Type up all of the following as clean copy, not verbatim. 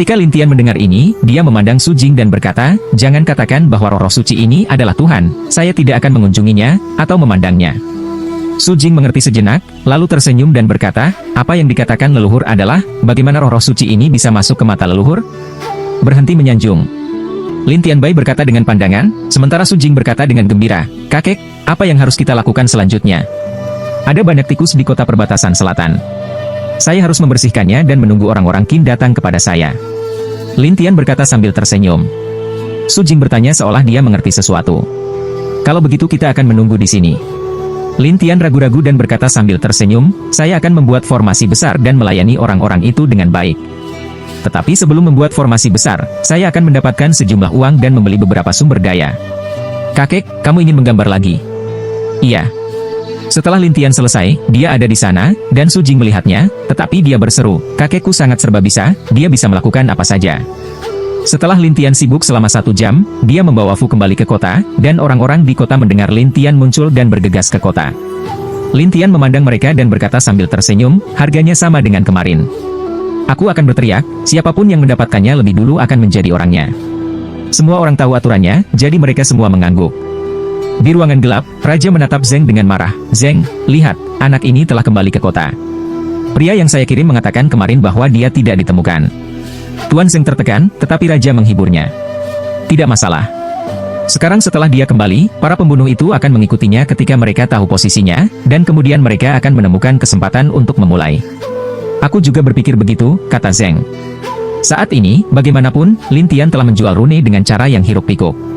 Ketika Lin Tian mendengar ini, dia memandang Su Jing dan berkata, "Jangan katakan bahwa roh suci ini adalah Tuhan, saya tidak akan mengunjunginya, atau memandangnya." Su Jing mengerti sejenak, lalu tersenyum dan berkata, "Apa yang dikatakan leluhur adalah, bagaimana roh suci ini bisa masuk ke mata leluhur?" Berhenti menyanjung. Lin Tianbai berkata dengan pandangan, sementara Su Jing berkata dengan gembira, "Kakek, apa yang harus kita lakukan selanjutnya? Ada banyak tikus di kota perbatasan selatan. Saya harus membersihkannya dan menunggu orang-orang Qin datang kepada saya." Lin Tian berkata sambil tersenyum. Su Jing bertanya seolah dia mengerti sesuatu. "Kalau begitu kita akan menunggu di sini." Lin Tian ragu-ragu dan berkata sambil tersenyum, "Saya akan membuat formasi besar dan melayani orang-orang itu dengan baik. Tetapi sebelum membuat formasi besar, saya akan mendapatkan sejumlah uang dan membeli beberapa sumber daya." "Kakek, kamu ingin menggambar lagi?" "Iya." Setelah Lin Tian selesai, dia ada di sana, dan Su Jing melihatnya, tetapi dia berseru, "Kakekku sangat serba bisa, dia bisa melakukan apa saja." Setelah Lin Tian sibuk selama 1 jam, dia membawa Fu kembali ke kota, dan orang-orang di kota mendengar Lin Tian muncul dan bergegas ke kota. Lin Tian memandang mereka dan berkata sambil tersenyum, "Harganya sama dengan kemarin. Aku akan berteriak, siapapun yang mendapatkannya lebih dulu akan menjadi orangnya." Semua orang tahu aturannya, jadi mereka semua mengangguk. Di ruangan gelap, Raja menatap Zeng dengan marah. "Zeng, lihat, anak ini telah kembali ke kota. Pria yang saya kirim mengatakan kemarin bahwa dia tidak ditemukan." Tuan Zeng tertekan, tetapi Raja menghiburnya. "Tidak masalah. Sekarang setelah dia kembali, para pembunuh itu akan mengikutinya ketika mereka tahu posisinya, dan kemudian mereka akan menemukan kesempatan untuk memulai." "Aku juga berpikir begitu," kata Zeng. Saat ini, bagaimanapun, Lin Tian telah menjual rune dengan cara yang hiruk-pikuk.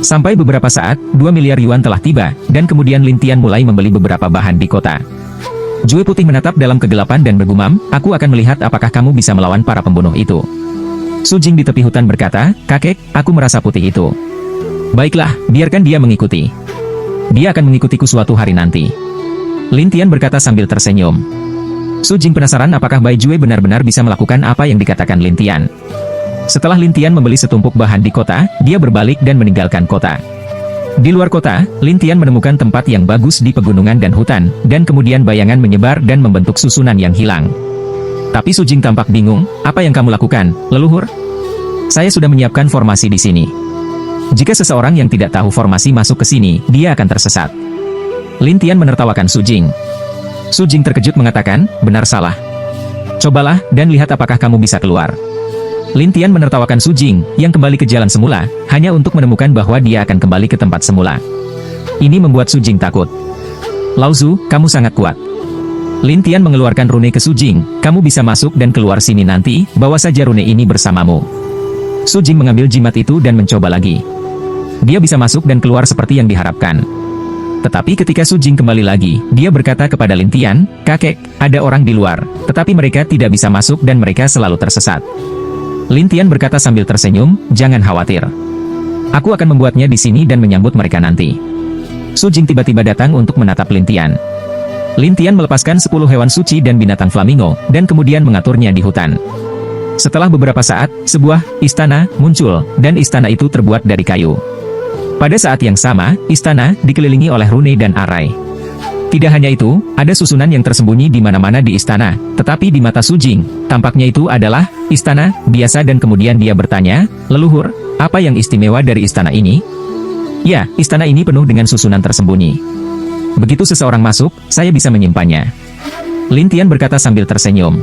Sampai beberapa saat, 2 miliar yuan telah tiba, dan kemudian Lin Tian mulai membeli beberapa bahan di kota. Jue Putih menatap dalam kegelapan dan bergumam, "Aku akan melihat apakah kamu bisa melawan para pembunuh itu." Su Jing di tepi hutan berkata, "Kakek, aku merasa putih itu." "Baiklah, biarkan dia mengikuti. Dia akan mengikutiku suatu hari nanti." Lin Tian berkata sambil tersenyum. Su Jing penasaran apakah Bai Jue benar-benar bisa melakukan apa yang dikatakan Lin Tian. Setelah Lin Tian membeli setumpuk bahan di kota, dia berbalik dan meninggalkan kota. Di luar kota, Lin Tian menemukan tempat yang bagus di pegunungan dan hutan, dan kemudian bayangan menyebar dan membentuk susunan yang hilang. Tapi Su Jing tampak bingung, "Apa yang kamu lakukan, leluhur?" "Saya sudah menyiapkan formasi di sini. Jika seseorang yang tidak tahu formasi masuk ke sini, dia akan tersesat." Lin Tian menertawakan Su Jing. Su Jing terkejut mengatakan, "Benar salah. Cobalah, dan lihat apakah kamu bisa keluar." Lin Tian menertawakan Su Jing, yang kembali ke jalan semula, hanya untuk menemukan bahwa dia akan kembali ke tempat semula. Ini membuat Su Jing takut. "Lao Zu, kamu sangat kuat." Lin Tian mengeluarkan rune ke Su Jing, "Kamu bisa masuk dan keluar sini nanti, bawa saja rune ini bersamamu." Su Jing mengambil jimat itu dan mencoba lagi. Dia bisa masuk dan keluar seperti yang diharapkan. Tetapi ketika Su Jing kembali lagi, dia berkata kepada Lin Tian, "Kakek, ada orang di luar, tetapi mereka tidak bisa masuk dan mereka selalu tersesat." Lin Tian berkata sambil tersenyum, "Jangan khawatir. Aku akan membuatnya di sini dan menyambut mereka nanti." Su Jing tiba-tiba datang untuk menatap Lin Tian. Lin Tian melepaskan 10 hewan suci dan binatang flamingo, dan kemudian mengaturnya di hutan. Setelah beberapa saat, sebuah istana muncul, dan istana itu terbuat dari kayu. Pada saat yang sama, istana dikelilingi oleh rune dan arai. Tidak hanya itu, ada susunan yang tersembunyi di mana-mana di istana, tetapi di mata Su Jing, tampaknya itu adalah istana biasa dan kemudian dia bertanya, "Leluhur, apa yang istimewa dari istana ini?" "Ya, istana ini penuh dengan susunan tersembunyi. Begitu seseorang masuk, saya bisa menyimpannya." Lin Tian berkata sambil tersenyum.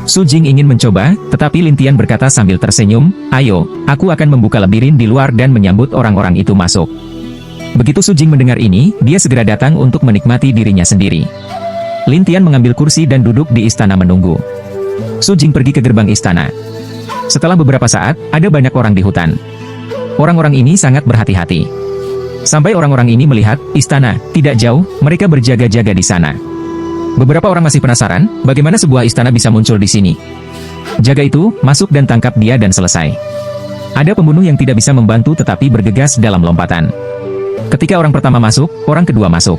Su Jing ingin mencoba, tetapi Lin Tian berkata sambil tersenyum, "Ayo, aku akan membuka labirin di luar dan menyambut orang-orang itu masuk." Begitu Su Jing mendengar ini, dia segera datang untuk menikmati dirinya sendiri. Lin Tian mengambil kursi dan duduk di istana menunggu. Su Jing pergi ke gerbang istana. Setelah beberapa saat, ada banyak orang di hutan. Orang-orang ini sangat berhati-hati. Sampai orang-orang ini melihat istana tidak jauh, mereka berjaga-jaga di sana. Beberapa orang masih penasaran, bagaimana sebuah istana bisa muncul di sini. Jaga itu, masuk dan tangkap dia dan selesai. Ada pembunuh yang tidak bisa membantu tetapi bergegas dalam lompatan. Ketika orang pertama masuk, orang kedua masuk.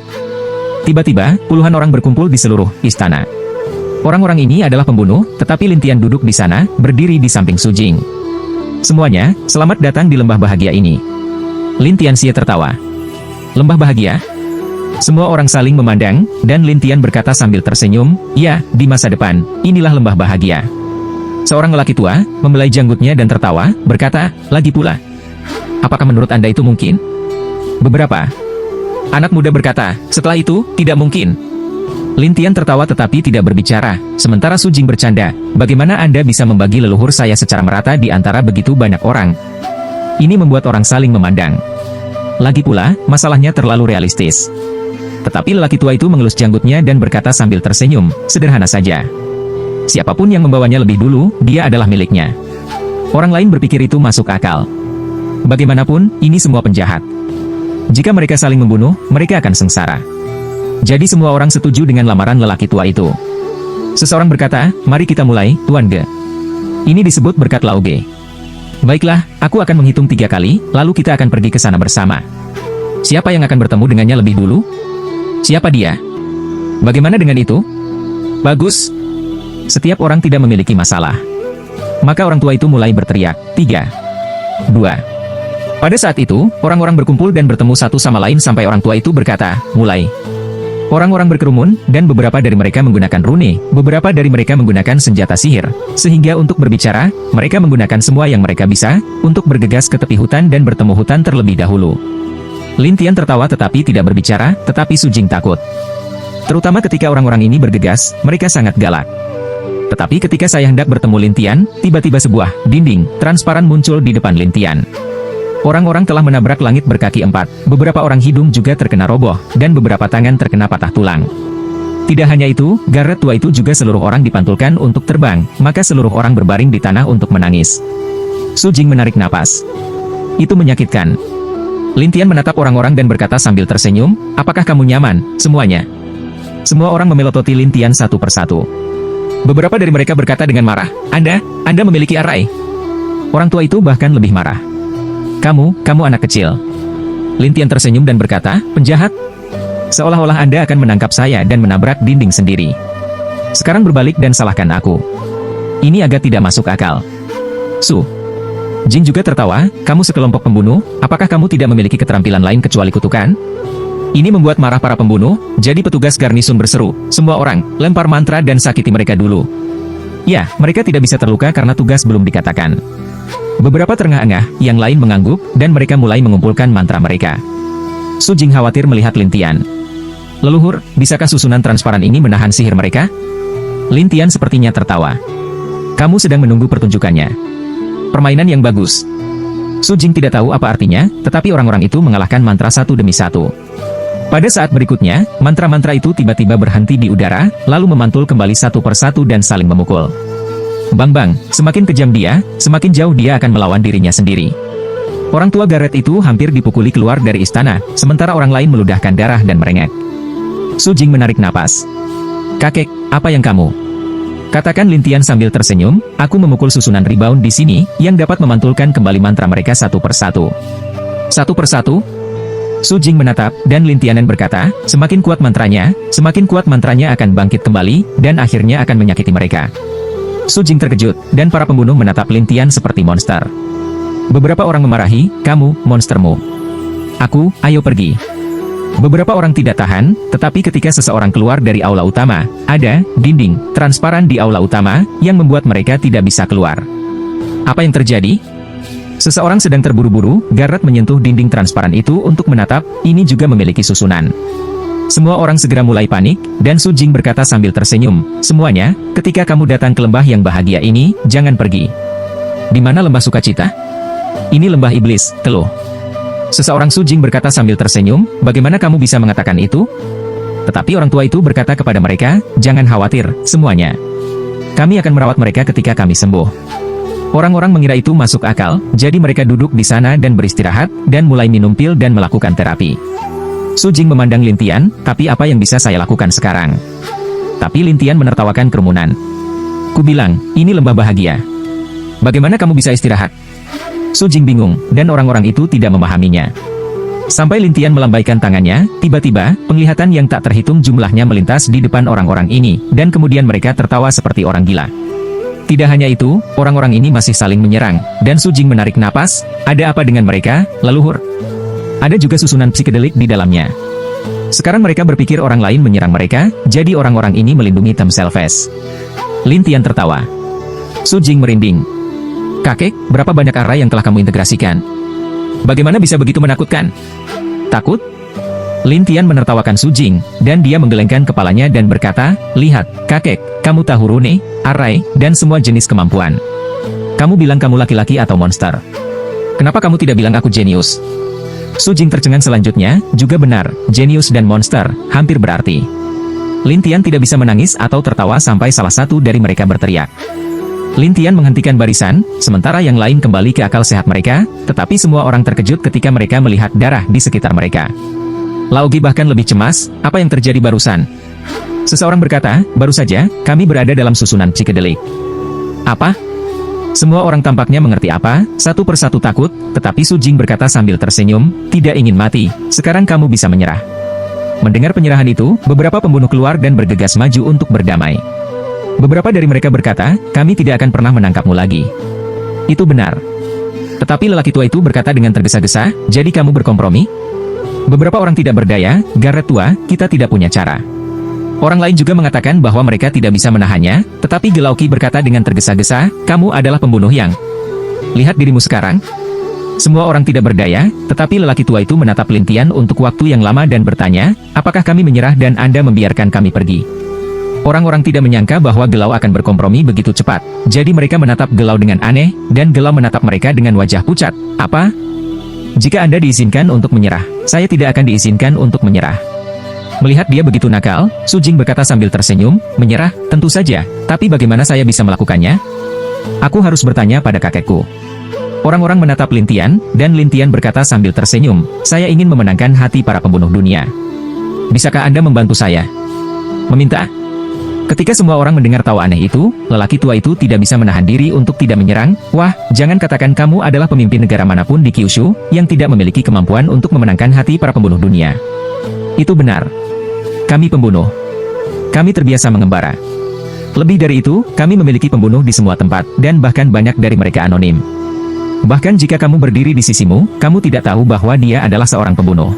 Tiba-tiba, puluhan orang berkumpul di seluruh istana. Orang-orang ini adalah pembunuh, tetapi Lin Tian duduk di sana, berdiri di samping Su Jing. Semuanya, selamat datang di lembah bahagia ini. Lin Tian Xie tertawa. Lembah bahagia? Semua orang saling memandang, dan Lin Tian berkata sambil tersenyum, "Ya, di masa depan, inilah lembah bahagia." Seorang lelaki tua, membelai janggutnya dan tertawa, berkata, lagi pula. Apakah menurut Anda itu mungkin? Beberapa. Anak muda berkata, setelah itu, tidak mungkin. Lin Tian tertawa tetapi tidak berbicara, sementara Su Jing bercanda, bagaimana Anda bisa membagi leluhur saya secara merata di antara begitu banyak orang? Ini membuat orang saling memandang. Lagi pula, masalahnya terlalu realistis. Tetapi lelaki tua itu mengelus janggutnya dan berkata sambil tersenyum, sederhana saja. Siapapun yang membawanya lebih dulu, dia adalah miliknya. Orang lain berpikir itu masuk akal. Bagaimanapun, ini semua penjahat. Jika mereka saling membunuh, mereka akan sengsara. Jadi semua orang setuju dengan lamaran lelaki tua itu. Seseorang berkata, mari kita mulai, Tuan Ge. Ini disebut berkat Lao Ge. Baiklah, aku akan menghitung 3 kali, lalu kita akan pergi ke sana bersama. Siapa yang akan bertemu dengannya lebih dulu? Siapa dia? Bagaimana dengan itu? Bagus. Setiap orang tidak memiliki masalah. Maka orang tua itu mulai berteriak, 3, 2. Pada saat itu, orang-orang berkumpul dan bertemu satu sama lain sampai orang tua itu berkata, mulai. Orang-orang berkerumun, dan beberapa dari mereka menggunakan rune, beberapa dari mereka menggunakan senjata sihir. Sehingga untuk berbicara, mereka menggunakan semua yang mereka bisa, untuk bergegas ke tepi hutan dan bertemu hutan terlebih dahulu. Lin Tian tertawa tetapi tidak berbicara, tetapi Su Jing takut. Terutama ketika orang-orang ini bergegas, mereka sangat galak. Tetapi ketika saya hendak bertemu Lin Tian, tiba-tiba sebuah dinding transparan muncul di depan Lin Tian. Orang-orang telah menabrak langit berkaki 4, beberapa orang hidung juga terkena roboh, dan beberapa tangan terkena patah tulang. Tidak hanya itu, garret tua itu juga seluruh orang dipantulkan untuk terbang, maka seluruh orang berbaring di tanah untuk menangis. Su Jing menarik napas. Itu menyakitkan. Lin Tian menatap orang-orang dan berkata sambil tersenyum, apakah kamu nyaman, semuanya? Semua orang memelototi Lin Tian satu persatu. Beberapa dari mereka berkata dengan marah, Anda memiliki arai. Orang tua itu bahkan lebih marah. Kamu anak kecil. Lin Tian tersenyum dan berkata, penjahat. Seolah-olah Anda akan menangkap saya dan menabrak dinding sendiri. Sekarang berbalik dan salahkan aku. Ini agak tidak masuk akal. Su Jing juga tertawa, kamu sekelompok pembunuh, apakah kamu tidak memiliki keterampilan lain kecuali kutukan? Ini membuat marah para pembunuh, jadi petugas garnisun berseru, semua orang, lempar mantra dan sakiti mereka dulu. Ya, mereka tidak bisa terluka karena tugas belum dikatakan. Beberapa terengah-engah, yang lain mengangguk, dan mereka mulai mengumpulkan mantra mereka. Su Jing khawatir melihat Lin Tian. Leluhur, bisakah susunan transparan ini menahan sihir mereka? Lin Tian sepertinya tertawa. Kamu sedang menunggu pertunjukannya. Permainan yang bagus. Su Jing tidak tahu apa artinya, tetapi orang-orang itu mengalahkan mantra satu demi satu. Pada saat berikutnya, mantra-mantra itu tiba-tiba berhenti di udara, lalu memantul kembali satu persatu dan saling memukul. Bang-bang, semakin kejam dia, semakin jauh dia akan melawan dirinya sendiri. Orang tua Garret itu hampir dipukuli keluar dari istana, sementara orang lain meludahkan darah dan merengek. Su Jing menarik napas. Kakek, apa yang kamu? Katakan Lin Tian sambil tersenyum, aku memukul susunan rebound di sini, yang dapat memantulkan kembali mantra mereka satu persatu. Satu persatu? Su Jing menatap, dan Lin Tianen berkata, semakin kuat mantranya akan bangkit kembali, dan akhirnya akan menyakiti mereka. Su Jing terkejut, dan para pembunuh menatap Lin Tian seperti monster. Beberapa orang memarahi, kamu, monstermu. Aku, ayo pergi. Beberapa orang tidak tahan, tetapi ketika seseorang keluar dari aula utama, ada dinding transparan di aula utama, yang membuat mereka tidak bisa keluar. Apa yang terjadi? Seseorang sedang terburu-buru, Garret menyentuh dinding transparan itu untuk menatap, ini juga memiliki susunan. Semua orang segera mulai panik, dan Su Jing berkata sambil tersenyum, semuanya, ketika kamu datang ke lembah yang bahagia ini, jangan pergi. Di mana lembah sukacita? Ini lembah iblis, teluh. Seseorang Su Jing berkata sambil tersenyum, bagaimana kamu bisa mengatakan itu? Tetapi orang tua itu berkata kepada mereka, jangan khawatir, semuanya. Kami akan merawat mereka ketika kami sembuh. Orang-orang mengira itu masuk akal, jadi mereka duduk di sana dan beristirahat, dan mulai minum pil dan melakukan terapi. Su Jing memandang Lin Tian, tapi apa yang bisa saya lakukan sekarang? Tapi Lin Tian menertawakan kerumunan. Kubilang, ini lembah bahagia. Bagaimana kamu bisa istirahat? Su Jing bingung, dan orang-orang itu tidak memahaminya. Sampai Lin Tian melambaikan tangannya, tiba-tiba, penglihatan yang tak terhitung jumlahnya melintas di depan orang-orang ini, dan kemudian mereka tertawa seperti orang gila. Tidak hanya itu, orang-orang ini masih saling menyerang, dan Su Jing menarik napas, ada apa dengan mereka, leluhur? Ada juga susunan psikedelik di dalamnya. Sekarang mereka berpikir orang lain menyerang mereka, jadi orang-orang ini melindungi themselves. Lin Tian tertawa. Su Jing merinding. Kakek, berapa banyak arah yang telah kamu integrasikan? Bagaimana bisa begitu menakutkan? Takut? Lin Tian menertawakan Su Jing, dan dia menggelengkan kepalanya dan berkata, lihat, kakek, kamu tahu rune, arai, dan semua jenis kemampuan. Kamu bilang kamu laki-laki atau monster. Kenapa kamu tidak bilang aku jenius? Su Jing tercengang selanjutnya, juga benar, jenius dan monster, hampir berarti. Lin Tian tidak bisa menangis atau tertawa sampai salah satu dari mereka berteriak. Lin Tian menghentikan barisan, sementara yang lain kembali ke akal sehat mereka, tetapi semua orang terkejut ketika mereka melihat darah di sekitar mereka. Laogi bahkan lebih cemas, apa yang terjadi barusan? Seseorang berkata, baru saja, kami berada dalam susunan psikedelik. Apa? Semua orang tampaknya mengerti apa, satu persatu takut, tetapi Su Jing berkata sambil tersenyum, tidak ingin mati, sekarang kamu bisa menyerah. Mendengar penyerahan itu, beberapa pembunuh keluar dan bergegas maju untuk berdamai. Beberapa dari mereka berkata, kami tidak akan pernah menangkapmu lagi. Itu benar. Tetapi lelaki tua itu berkata dengan tergesa-gesa, jadi kamu berkompromi? Beberapa orang tidak berdaya, Garret tua, kita tidak punya cara. Orang lain juga mengatakan bahwa mereka tidak bisa menahannya, tetapi Gelauki berkata dengan tergesa-gesa, kamu adalah pembunuh yang... Lihat dirimu sekarang. Semua orang tidak berdaya, tetapi lelaki tua itu menatap Lin Tian untuk waktu yang lama dan bertanya, apakah kami menyerah dan Anda membiarkan kami pergi? Orang-orang tidak menyangka bahwa Gelau akan berkompromi begitu cepat, jadi mereka menatap Gelau dengan aneh, dan Gelau menatap mereka dengan wajah pucat. Apa? Jika Anda diizinkan untuk menyerah, saya tidak akan diizinkan untuk menyerah. Melihat dia begitu nakal, Su Jing berkata sambil tersenyum, menyerah, tentu saja, tapi bagaimana saya bisa melakukannya? Aku harus bertanya pada kakekku. Orang-orang menatap Lin Tian, dan Lin Tian berkata sambil tersenyum, saya ingin memenangkan hati para pembunuh dunia. Bisakah Anda membantu saya? Meminta? Ketika semua orang mendengar tawa aneh itu, lelaki tua itu tidak bisa menahan diri untuk tidak menyerang. Wah, jangan katakan kamu adalah pemimpin negara manapun di Kyushu, yang tidak memiliki kemampuan untuk memenangkan hati para pembunuh dunia. Itu benar. Kami pembunuh. Kami terbiasa mengembara. Lebih dari itu, kami memiliki pembunuh di semua tempat, dan bahkan banyak dari mereka anonim. Bahkan jika kamu berdiri di sisimu, kamu tidak tahu bahwa dia adalah seorang pembunuh.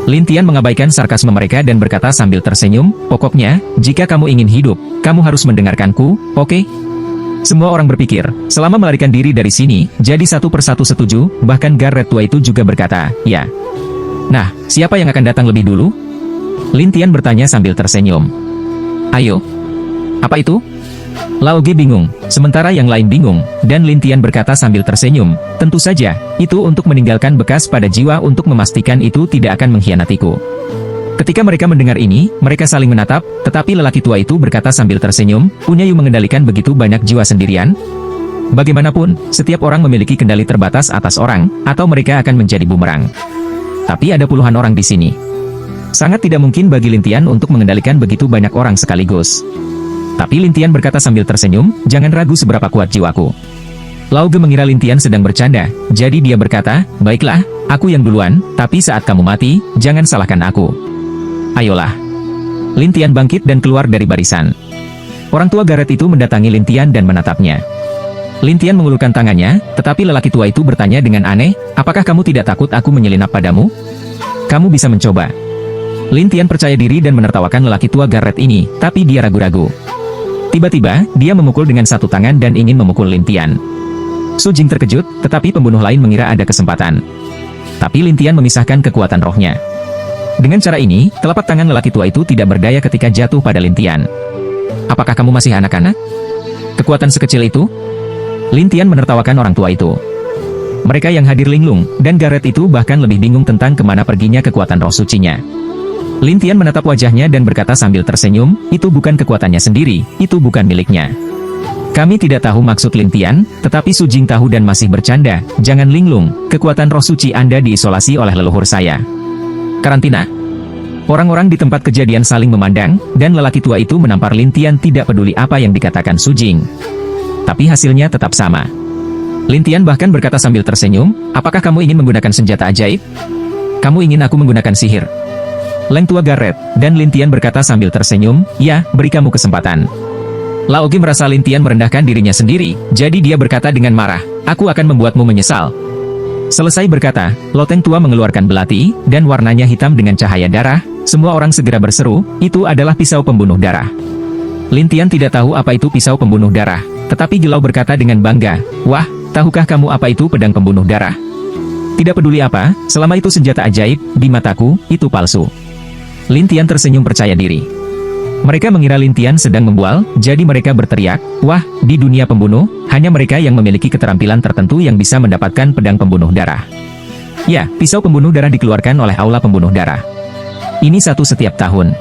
Lin Tian mengabaikan sarkasme mereka dan berkata sambil tersenyum, pokoknya, jika kamu ingin hidup, kamu harus mendengarkanku, oke? Semua orang berpikir, selama melarikan diri dari sini, jadi satu persatu setuju, bahkan Garret tua itu juga berkata, ya. Nah, siapa yang akan datang lebih dulu? Lin Tian bertanya sambil tersenyum. Ayo. Apa itu? Laoge bingung, sementara yang lain bingung, dan Lin Tian berkata sambil tersenyum, tentu saja, itu untuk meninggalkan bekas pada jiwa untuk memastikan itu tidak akan mengkhianatiku. Ketika mereka mendengar ini, mereka saling menatap, tetapi lelaki tua itu berkata sambil tersenyum, punya you mengendalikan begitu banyak jiwa sendirian? Bagaimanapun, setiap orang memiliki kendali terbatas atas orang, atau mereka akan menjadi bumerang. Tapi ada puluhan orang di sini. Sangat tidak mungkin bagi Lin Tian untuk mengendalikan begitu banyak orang sekaligus. Tapi Lin Tian berkata sambil tersenyum, jangan ragu seberapa kuat jiwaku. Laoge mengira Lin Tian sedang bercanda, jadi dia berkata, baiklah, aku yang duluan, tapi saat kamu mati, jangan salahkan aku. Ayolah. Lin Tian bangkit dan keluar dari barisan. Orang tua Garret itu mendatangi Lin Tian dan menatapnya. Lin Tian mengulurkan tangannya, tetapi lelaki tua itu bertanya dengan aneh, apakah kamu tidak takut aku menyelinap padamu? Kamu bisa mencoba. Lin Tian percaya diri dan menertawakan lelaki tua Garret ini, tapi dia ragu-ragu. Tiba-tiba, dia memukul dengan satu tangan dan ingin memukul Lin Tian. Su Jing terkejut, tetapi pembunuh lain mengira ada kesempatan. Tapi Lin Tian memisahkan kekuatan rohnya. Dengan cara ini, telapak tangan lelaki tua itu tidak berdaya ketika jatuh pada Lin Tian. Apakah kamu masih anak-anak? Kekuatan sekecil itu? Lin Tian menertawakan orang tua itu. Mereka yang hadir linglung, dan Garret itu bahkan lebih bingung tentang kemana perginya kekuatan roh sucinya. Lin Tian menatap wajahnya dan berkata sambil tersenyum, itu bukan kekuatannya sendiri, itu bukan miliknya. Kami tidak tahu maksud Lin Tian, tetapi Su Jing tahu dan masih bercanda, jangan linglung, kekuatan roh suci Anda diisolasi oleh leluhur saya. Karantina. Orang-orang di tempat kejadian saling memandang, dan lelaki tua itu menampar Lin Tian tidak peduli apa yang dikatakan Su Jing. Tapi hasilnya tetap sama. Lin Tian bahkan berkata sambil tersenyum, apakah kamu ingin menggunakan senjata ajaib? Kamu ingin aku menggunakan sihir? Leng tua Garret, dan Lin Tian berkata sambil tersenyum, ya, beri kamu kesempatan. Laoge merasa Lin Tian merendahkan dirinya sendiri, jadi dia berkata dengan marah, aku akan membuatmu menyesal. Selesai berkata, loteng tua mengeluarkan belati, dan warnanya hitam dengan cahaya darah, semua orang segera berseru, itu adalah pisau pembunuh darah. Lin Tian tidak tahu apa itu pisau pembunuh darah, Tetapi Gelau berkata dengan bangga, "Wah, tahukah kamu apa itu pedang pembunuh darah? Tidak peduli apa, selama itu senjata ajaib, di mataku, itu palsu." Lin Tian tersenyum percaya diri. Mereka mengira Lin Tian sedang membual, jadi mereka berteriak, "Wah, di dunia pembunuh, hanya mereka yang memiliki keterampilan tertentu yang bisa mendapatkan pedang pembunuh darah." Ya, pisau pembunuh darah dikeluarkan oleh aula pembunuh darah. Ini satu setiap tahun.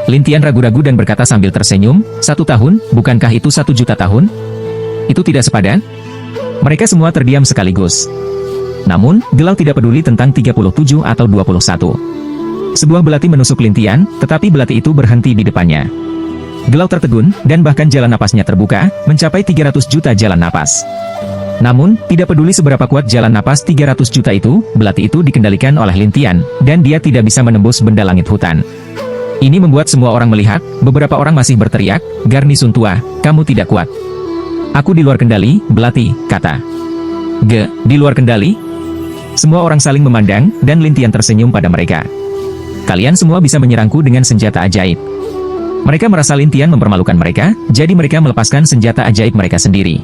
Lin Tian ragu-ragu dan berkata sambil tersenyum, "1 tahun, bukankah itu 1 juta tahun? Itu tidak sepadan?" Mereka semua terdiam sekaligus. Namun, Gelau tidak peduli tentang 37 atau 21. Sebuah belati menusuk Lin Tian, tetapi belati itu berhenti di depannya. Gelau tertegun, dan bahkan jalan napasnya terbuka, mencapai 300 juta jalan napas. Namun, tidak peduli seberapa kuat jalan napas 300 juta itu, belati itu dikendalikan oleh Lin Tian, dan dia tidak bisa menembus benda langit hutan. Ini membuat semua orang melihat, beberapa orang masih berteriak, "Garni Sun tua, kamu tidak kuat." "Aku di luar kendali, belati," kata. Di luar kendali?" Semua orang saling memandang, dan Lin Tian tersenyum pada mereka. "Kalian semua bisa menyerangku dengan senjata ajaib." Mereka merasa Lin Tian mempermalukan mereka, jadi mereka melepaskan senjata ajaib mereka sendiri.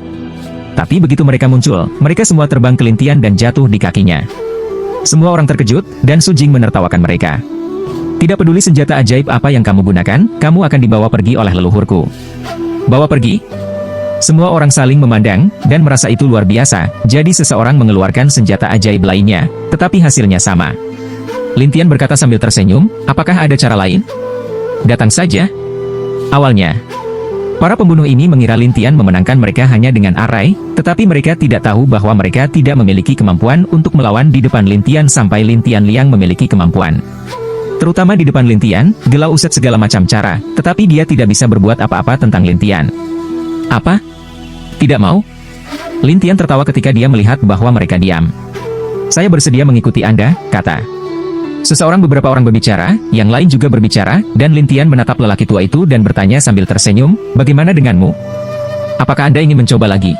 Tapi begitu mereka muncul, mereka semua terbang ke Lin Tian dan jatuh di kakinya. Semua orang terkejut, dan Su Jing menertawakan mereka. "Tidak peduli senjata ajaib apa yang kamu gunakan, kamu akan dibawa pergi oleh leluhurku." "Bawa pergi?" Semua orang saling memandang, dan merasa itu luar biasa, jadi seseorang mengeluarkan senjata ajaib lainnya, tetapi hasilnya sama. Lin Tian berkata sambil tersenyum, "Apakah ada cara lain?" "Datang saja." Awalnya, para pembunuh ini mengira Lin Tian memenangkan mereka hanya dengan arai, tetapi mereka tidak tahu bahwa mereka tidak memiliki kemampuan untuk melawan di depan Lin Tian sampai Lin Tian Liang memiliki kemampuan. Terutama di depan Lin Tian, Gelau usut segala macam cara, tetapi dia tidak bisa berbuat apa-apa tentang Lin Tian. "Apa? Tidak mau?" Lin Tian tertawa ketika dia melihat bahwa mereka diam. "Saya bersedia mengikuti Anda," kata. Beberapa orang berbicara, yang lain juga berbicara, dan Lin Tian menatap lelaki tua itu dan bertanya sambil tersenyum, "Bagaimana denganmu? Apakah Anda ingin mencoba lagi?"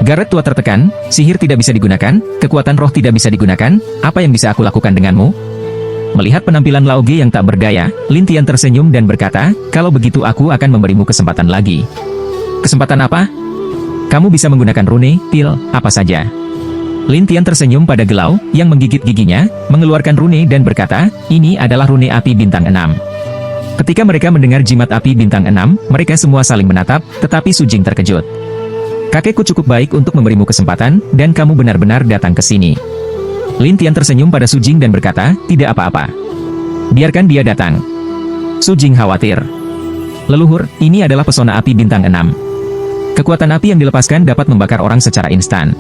Garret tua tertekan, "Sihir tidak bisa digunakan, kekuatan roh tidak bisa digunakan, apa yang bisa aku lakukan denganmu?" Melihat penampilan Lao Ge yang tak berdaya, Lin Tian tersenyum dan berkata, "Kalau begitu aku akan memberimu kesempatan lagi." "Kesempatan apa?" "Kamu bisa menggunakan rune, pil, apa saja." Lin Tian tersenyum pada Gelau, yang menggigit giginya, mengeluarkan rune dan berkata, "Ini adalah rune api bintang 6. Ketika mereka mendengar jimat api bintang 6, mereka semua saling menatap, tetapi Su Jing terkejut. "Kakekku cukup baik untuk memberimu kesempatan, dan kamu benar-benar datang ke sini." Lin Tian tersenyum pada Su Jing dan berkata, "Tidak apa-apa. Biarkan dia datang." Su Jing khawatir. "Leluhur, ini adalah pesona api bintang 6. Kekuatan api yang dilepaskan dapat membakar orang secara instan."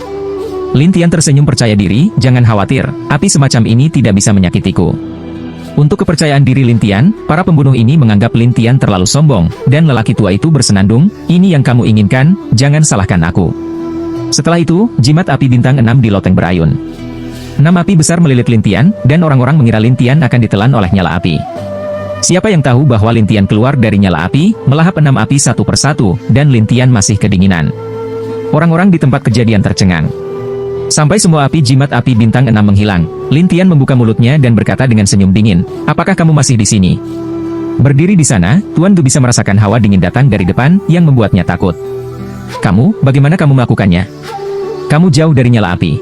Lin Tian tersenyum percaya diri, "Jangan khawatir, api semacam ini tidak bisa menyakitiku." Untuk kepercayaan diri Lin Tian, para pembunuh ini menganggap Lin Tian terlalu sombong, dan lelaki tua itu bersenandung, "Ini yang kamu inginkan, jangan salahkan aku." Setelah itu, jimat api bintang 6 di loteng berayun. 6 api besar melilit Lin Tian, dan orang-orang mengira Lin Tian akan ditelan oleh nyala api. Siapa yang tahu bahwa Lin Tian keluar dari nyala api, melahap 6 api satu persatu, dan Lin Tian masih kedinginan. Orang-orang di tempat kejadian tercengang. Sampai semua api jimat api bintang 6 menghilang, Lin Tian membuka mulutnya dan berkata dengan senyum dingin, "Apakah kamu masih di sini?" Berdiri di sana, Tuan Gu bisa merasakan hawa dingin datang dari depan, yang membuatnya takut. "Kamu, bagaimana kamu melakukannya? Kamu jauh dari nyala api."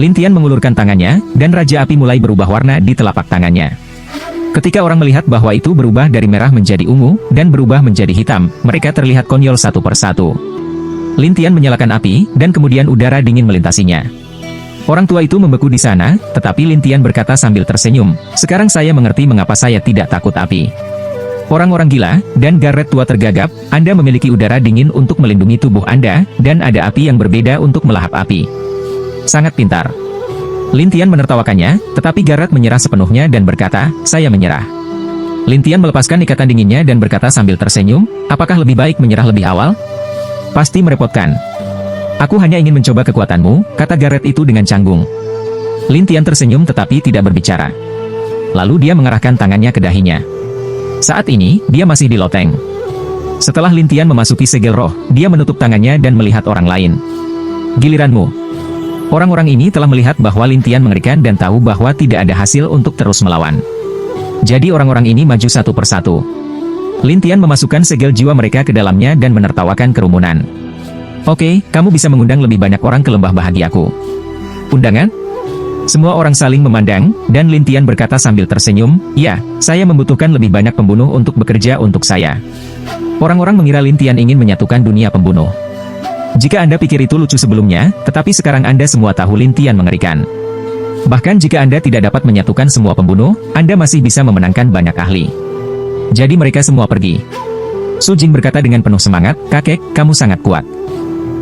Lin Tian mengulurkan tangannya, dan Raja Api mulai berubah warna di telapak tangannya. Ketika orang melihat bahwa itu berubah dari merah menjadi ungu, dan berubah menjadi hitam, mereka terlihat konyol satu persatu. Lin Tian menyalakan api, dan kemudian udara dingin melintasinya. Orang tua itu membeku di sana, tetapi Lin Tian berkata sambil tersenyum, "Sekarang saya mengerti mengapa saya tidak takut api. Orang-orang gila, dan Garret tua tergagap, Anda memiliki udara dingin untuk melindungi tubuh Anda, dan ada api yang berbeda untuk melahap api. Sangat pintar." Lin Tian menertawakannya, tetapi Garret menyerah sepenuhnya dan berkata, "Saya menyerah." Lin Tian melepaskan ikatan dinginnya dan berkata sambil tersenyum, "Apakah lebih baik menyerah lebih awal? Pasti merepotkan." "Aku hanya ingin mencoba kekuatanmu," kata Garret itu dengan canggung. Lin Tian tersenyum tetapi tidak berbicara. Lalu dia mengarahkan tangannya ke dahinya. Saat ini, dia masih di loteng. Setelah Lin Tian memasuki segel roh, dia menutup tangannya dan melihat orang lain. "Giliranmu." Orang-orang ini telah melihat bahwa Lin Tian mengerikan dan tahu bahwa tidak ada hasil untuk terus melawan. Jadi orang-orang ini maju satu persatu. Lin Tian memasukkan segel jiwa mereka ke dalamnya dan menertawakan kerumunan. Oke, kamu bisa mengundang lebih banyak orang ke lembah bahagiaku. Undangan? Semua orang saling memandang, dan Lin Tian berkata sambil tersenyum, ya, saya membutuhkan lebih banyak pembunuh untuk bekerja untuk saya. Orang-orang mengira Lin Tian ingin menyatukan dunia pembunuh. Jika Anda pikir itu lucu sebelumnya, tetapi sekarang Anda semua tahu Lin Tian mengerikan. Bahkan jika Anda tidak dapat menyatukan semua pembunuh, Anda masih bisa memenangkan banyak ahli. Jadi mereka semua pergi. Su Jing berkata dengan penuh semangat, kakek, kamu sangat kuat.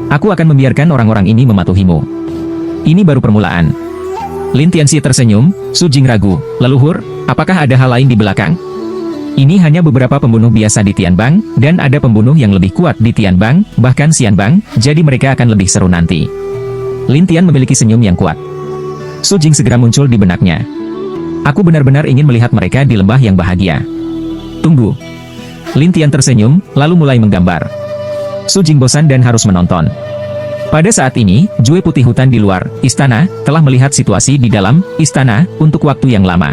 Aku akan membiarkan orang-orang ini mematuhimu. Ini baru permulaan. Lin Tianxi tersenyum, Su Jing ragu, leluhur, apakah ada hal lain di belakang? Ini hanya beberapa pembunuh biasa di Tianbang, dan ada pembunuh yang lebih kuat di Tianbang, bahkan Xianbang, jadi mereka akan lebih seru nanti. Lin Tian memiliki senyum yang kuat. Su Jing segera muncul di benaknya. Aku benar-benar ingin melihat mereka di lembah yang bahagia. Tunggu. Lin Tian tersenyum, lalu mulai menggambar. Su Jing bosan dan harus menonton. Pada saat ini, Jue Putih Hutan di luar istana telah melihat situasi di dalam istana untuk waktu yang lama.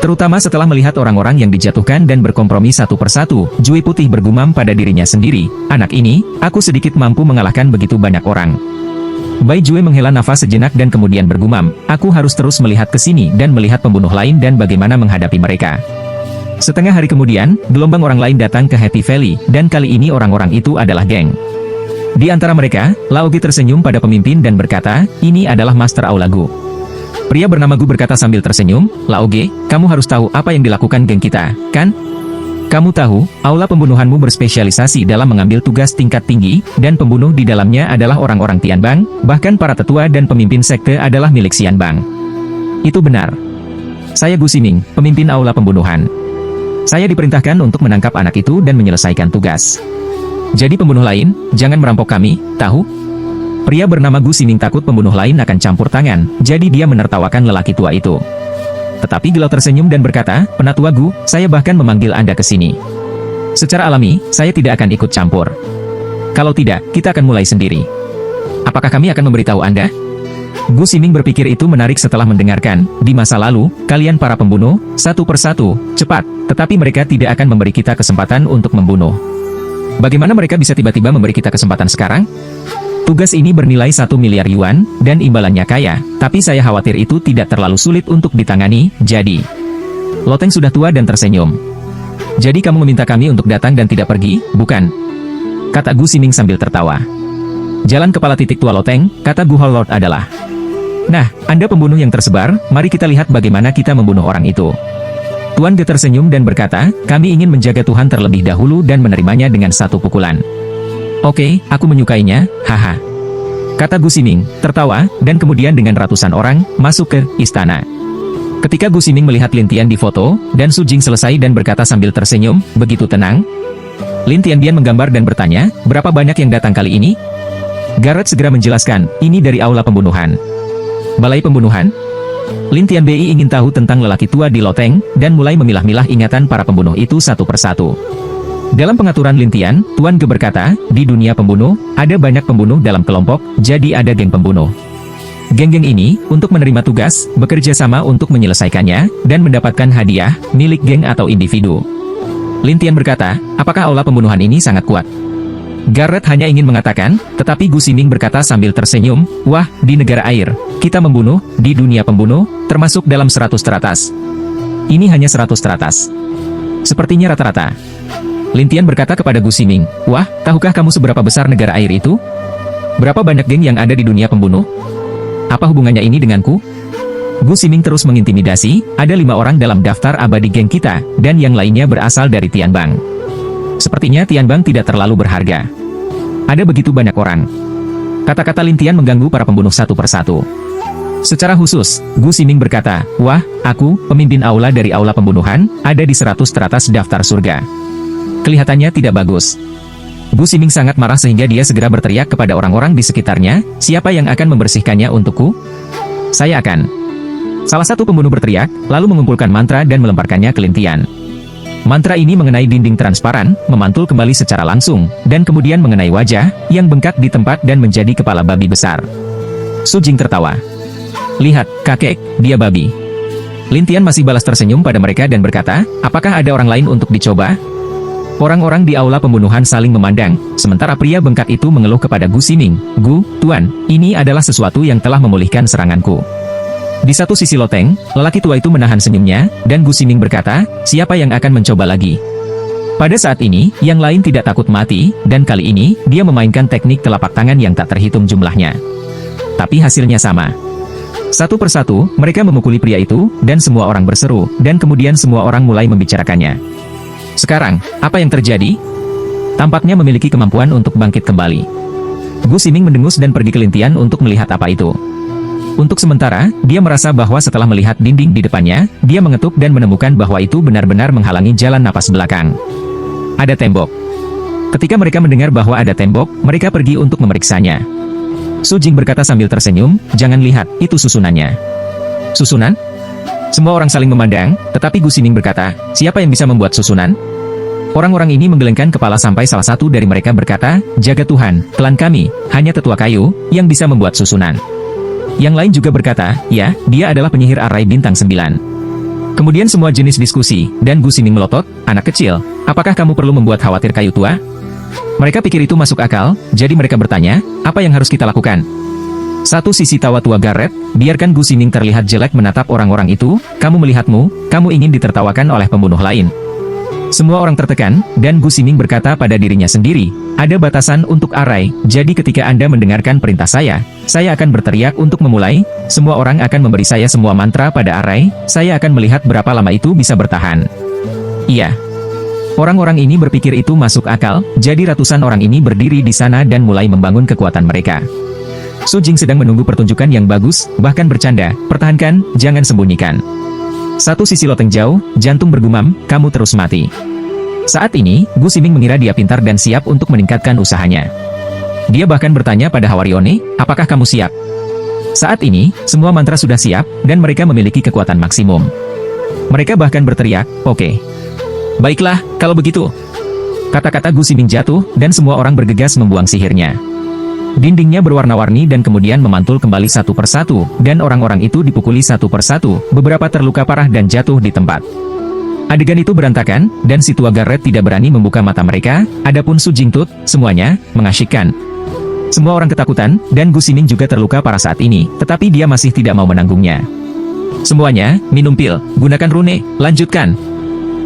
Terutama setelah melihat orang-orang yang dijatuhkan dan berkompromi satu persatu, Jue Putih bergumam pada dirinya sendiri, anak ini, aku sedikit mampu mengalahkan begitu banyak orang. Bai Jue menghela nafas sejenak dan kemudian bergumam, aku harus terus melihat ke sini dan melihat pembunuh lain dan bagaimana menghadapi mereka. Setengah hari kemudian, gelombang orang lain datang ke Happy Valley, dan kali ini orang-orang itu adalah geng. Di antara mereka, Lao Ge tersenyum pada pemimpin dan berkata, ini adalah Master Aula Gu. Pria bernama Gu berkata sambil tersenyum, Lao Ge, kamu harus tahu apa yang dilakukan geng kita, kan? Kamu tahu, aula pembunuhanmu berspesialisasi dalam mengambil tugas tingkat tinggi, dan pembunuh di dalamnya adalah orang-orang Tianbang, bahkan para tetua dan pemimpin sekte adalah milik Xianbang. Itu benar. Saya Gu Ximing, pemimpin aula pembunuhan. Saya diperintahkan untuk menangkap anak itu dan menyelesaikan tugas. Jadi pembunuh lain, jangan merampok kami, tahu? Pria bernama Gu Ximing takut pembunuh lain akan campur tangan, jadi dia menertawakan lelaki tua itu. Tetapi Gelau tersenyum dan berkata, Penatua Gu, saya bahkan memanggil Anda ke sini. Secara alami, saya tidak akan ikut campur. Kalau tidak, kita akan mulai sendiri. Apakah kami akan memberitahu Anda? Gu Ximing berpikir itu menarik setelah mendengarkan, di masa lalu, kalian para pembunuh, satu persatu, cepat, tetapi mereka tidak akan memberi kita kesempatan untuk membunuh. Bagaimana mereka bisa tiba-tiba memberi kita kesempatan sekarang? Tugas ini bernilai 1 miliar yuan, dan imbalannya kaya, tapi saya khawatir itu tidak terlalu sulit untuk ditangani, jadi... Loteng sudah tua dan tersenyum. Jadi kamu meminta kami untuk datang dan tidak pergi, bukan? Kata Gu Ximing sambil tertawa. Jalan kepala titik tua Loteng, kata Gu Holord adalah... Nah, Anda pembunuh yang tersebar, mari kita lihat bagaimana kita membunuh orang itu. Tuan Ge tersenyum dan berkata, kami ingin menjaga Tuhan terlebih dahulu dan menerimanya dengan satu pukulan. Oke, aku menyukainya, haha. Kata Gu Ximing, tertawa, dan kemudian dengan ratusan orang, masuk ke istana. Ketika Gu Ximing melihat Lin Tian di foto, dan Su Jing selesai dan berkata sambil tersenyum, begitu tenang. Lin Tianbian menggambar dan bertanya, berapa banyak yang datang kali ini? Garrett segera menjelaskan, ini dari aula pembunuhan. Balai pembunuhan? Lin Tianbei ingin tahu tentang lelaki tua di Loteng, dan mulai memilah-milah ingatan para pembunuh itu satu persatu. Dalam pengaturan Lin Tian, Tuan Ge berkata, di dunia pembunuh, ada banyak pembunuh dalam kelompok, jadi ada geng pembunuh. Geng-geng ini, untuk menerima tugas, bekerja sama untuk menyelesaikannya, dan mendapatkan hadiah, milik geng atau individu. Lin Tian berkata, apakah aula pembunuhan ini sangat kuat? Garrett hanya ingin mengatakan, tetapi Gu Ximing berkata sambil tersenyum, wah, di negara air, kita membunuh, di dunia pembunuh, termasuk dalam 100 teratas. Ini hanya 100 teratas. Sepertinya rata-rata. Lin Tian berkata kepada Gu Ximing, wah, tahukah kamu seberapa besar negara air itu? Berapa banyak geng yang ada di dunia pembunuh? Apa hubungannya ini denganku? Gu Ximing terus mengintimidasi, ada 5 orang dalam daftar abadi geng kita, dan yang lainnya berasal dari Tianbang. Sepertinya Tianbang tidak terlalu berharga. Ada begitu banyak orang. Kata-kata Lin Tian mengganggu para pembunuh satu persatu. Secara khusus, Gu Ximing berkata, wah, aku, pemimpin aula dari aula pembunuhan, ada di 100 teratas daftar surga. Kelihatannya tidak bagus. Gu Ximing sangat marah sehingga dia segera berteriak kepada orang-orang di sekitarnya, siapa yang akan membersihkannya untukku? Saya akan. Salah satu pembunuh berteriak, lalu mengumpulkan mantra dan melemparkannya ke Lin Tian. Mantra ini mengenai dinding transparan, memantul kembali secara langsung, dan kemudian mengenai wajah, yang bengkak di tempat dan menjadi kepala babi besar. Su Jing tertawa. Lihat, kakek, dia babi. Lin Tian masih balas tersenyum pada mereka dan berkata, apakah ada orang lain untuk dicoba? Orang-orang di aula pembunuhan saling memandang, sementara pria bengkak itu mengeluh kepada Gu Ximing, "Gu, Tuan, ini adalah sesuatu yang telah memulihkan seranganku." Di satu sisi loteng, lelaki tua itu menahan senyumnya, dan Gu Ximing berkata, "Siapa yang akan mencoba lagi?" Pada saat ini, yang lain tidak takut mati, dan kali ini, dia memainkan teknik telapak tangan yang tak terhitung jumlahnya. Tapi hasilnya sama. Satu persatu, mereka memukuli pria itu, dan semua orang berseru, dan kemudian semua orang mulai membicarakannya. Sekarang, apa yang terjadi? Tampaknya memiliki kemampuan untuk bangkit kembali. Gu Ximing mendengus dan pergi ke Lintian untuk melihat apa itu. Untuk sementara, dia merasa bahwa setelah melihat dinding di depannya, dia mengetuk dan menemukan bahwa itu benar-benar menghalangi jalan napas belakang. Ada tembok. Ketika mereka mendengar bahwa ada tembok, mereka pergi untuk memeriksanya. Su Jing berkata sambil tersenyum, "Jangan lihat, itu susunannya." "Susunan?" Semua orang saling memandang, tetapi Gu Ximing berkata, "Siapa yang bisa membuat susunan?" Orang-orang ini menggelengkan kepala sampai salah satu dari mereka berkata, "Jaga Tuhan, klan kami, hanya tetua kayu, yang bisa membuat susunan." Yang lain juga berkata, "Ya, dia adalah penyihir arai bintang 9. Kemudian semua jenis diskusi, dan Gu Ximing melotot, "Anak kecil, apakah kamu perlu membuat khawatir kayu tua?" Mereka pikir itu masuk akal, jadi mereka bertanya, "Apa yang harus kita lakukan?" Satu sisi tawa tua Garrett, biarkan Gu Ximing terlihat jelek menatap orang-orang itu, "Kamu melihatmu, kamu ingin ditertawakan oleh pembunuh lain." Semua orang tertekan, dan Gu Ximing berkata pada dirinya sendiri, "Ada batasan untuk arai, jadi ketika Anda mendengarkan perintah saya akan berteriak untuk memulai, semua orang akan memberi saya semua mantra pada arai, saya akan melihat berapa lama itu bisa bertahan." Iya. Orang-orang ini berpikir itu masuk akal, jadi ratusan orang ini berdiri di sana dan mulai membangun kekuatan mereka. Su Jing sedang menunggu pertunjukan yang bagus, bahkan bercanda, "Pertahankan, jangan sembunyikan." Satu sisi loteng jauh, jantung bergumam, "Kamu terus mati." Saat ini, Gu Ximing mengira dia pintar dan siap untuk meningkatkan usahanya. Dia bahkan bertanya pada Hawarione, "Apakah kamu siap?" Saat ini, semua mantra sudah siap, dan mereka memiliki kekuatan maksimum. Mereka bahkan berteriak, "Oke. Baiklah, kalau begitu." Kata-kata Gu Ximing jatuh, dan semua orang bergegas membuang sihirnya. Dindingnya berwarna-warni dan kemudian memantul kembali satu persatu, dan orang-orang itu dipukuli satu persatu, beberapa terluka parah dan jatuh di tempat. Adegan itu berantakan, dan si tua Garrett tidak berani membuka mata mereka, adapun Su Jingtut, semuanya, mengasyikkan. Semua orang ketakutan, dan Gu Ximing juga terluka parah saat ini, tetapi dia masih tidak mau menanggungnya. Semuanya, minum pil, gunakan rune, lanjutkan.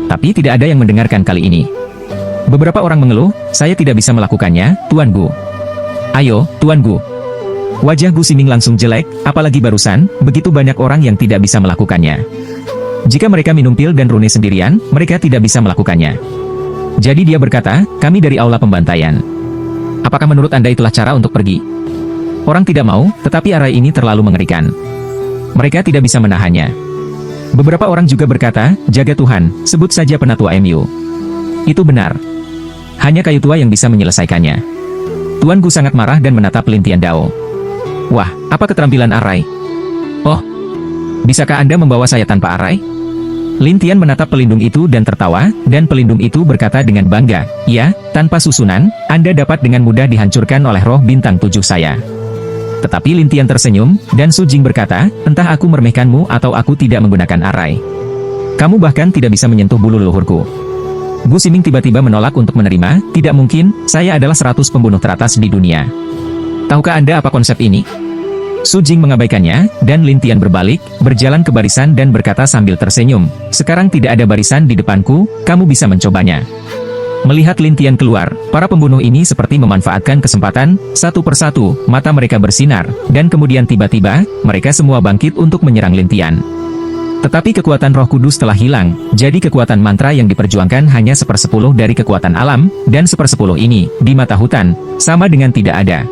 Tapi tidak ada yang mendengarkan kali ini. Beberapa orang mengeluh, "Saya tidak bisa melakukannya, Tuan Gu." "Ayo, Tuan Gu." Wajah Gu Ximing langsung jelek, apalagi barusan, begitu banyak orang yang tidak bisa melakukannya. Jika mereka minum pil dan rune sendirian, mereka tidak bisa melakukannya. Jadi dia berkata, "Kami dari aula pembantaian. Apakah menurut Anda itulah cara untuk pergi?" Orang tidak mau, tetapi arai ini terlalu mengerikan. Mereka tidak bisa menahannya. Beberapa orang juga berkata, "Jaga Tuhan, sebut saja penatua MU." Itu benar. Hanya kayu tua yang bisa menyelesaikannya. Tuan Gu sangat marah dan menatap Lintian Dao. "Wah, apa keterampilan arai? Oh, bisakah Anda membawa saya tanpa arai?" Lintian menatap pelindung itu dan tertawa, dan pelindung itu berkata dengan bangga, "Ya, tanpa susunan, Anda dapat dengan mudah dihancurkan oleh roh bintang 7 saya." Tetapi Lintian tersenyum, dan Su Jing berkata, "Entah aku meremehkanmu atau aku tidak menggunakan arai. Kamu bahkan tidak bisa menyentuh bulu leluhurku." Gu Ximing tiba-tiba menolak untuk menerima, "Tidak mungkin, saya adalah 100 pembunuh teratas di dunia. Tahukah Anda apa konsep ini?" Su Jing mengabaikannya, dan Lintian berbalik, berjalan ke barisan dan berkata sambil tersenyum, "Sekarang tidak ada barisan di depanku, kamu bisa mencobanya." Melihat Lintian keluar, para pembunuh ini seperti memanfaatkan kesempatan, satu persatu, mata mereka bersinar, dan kemudian tiba-tiba, mereka semua bangkit untuk menyerang Lintian. Tetapi kekuatan Roh Kudus telah hilang, jadi kekuatan mantra yang diperjuangkan hanya 1/10 dari kekuatan alam, dan 1/10 ini, di mata hutan, sama dengan tidak ada.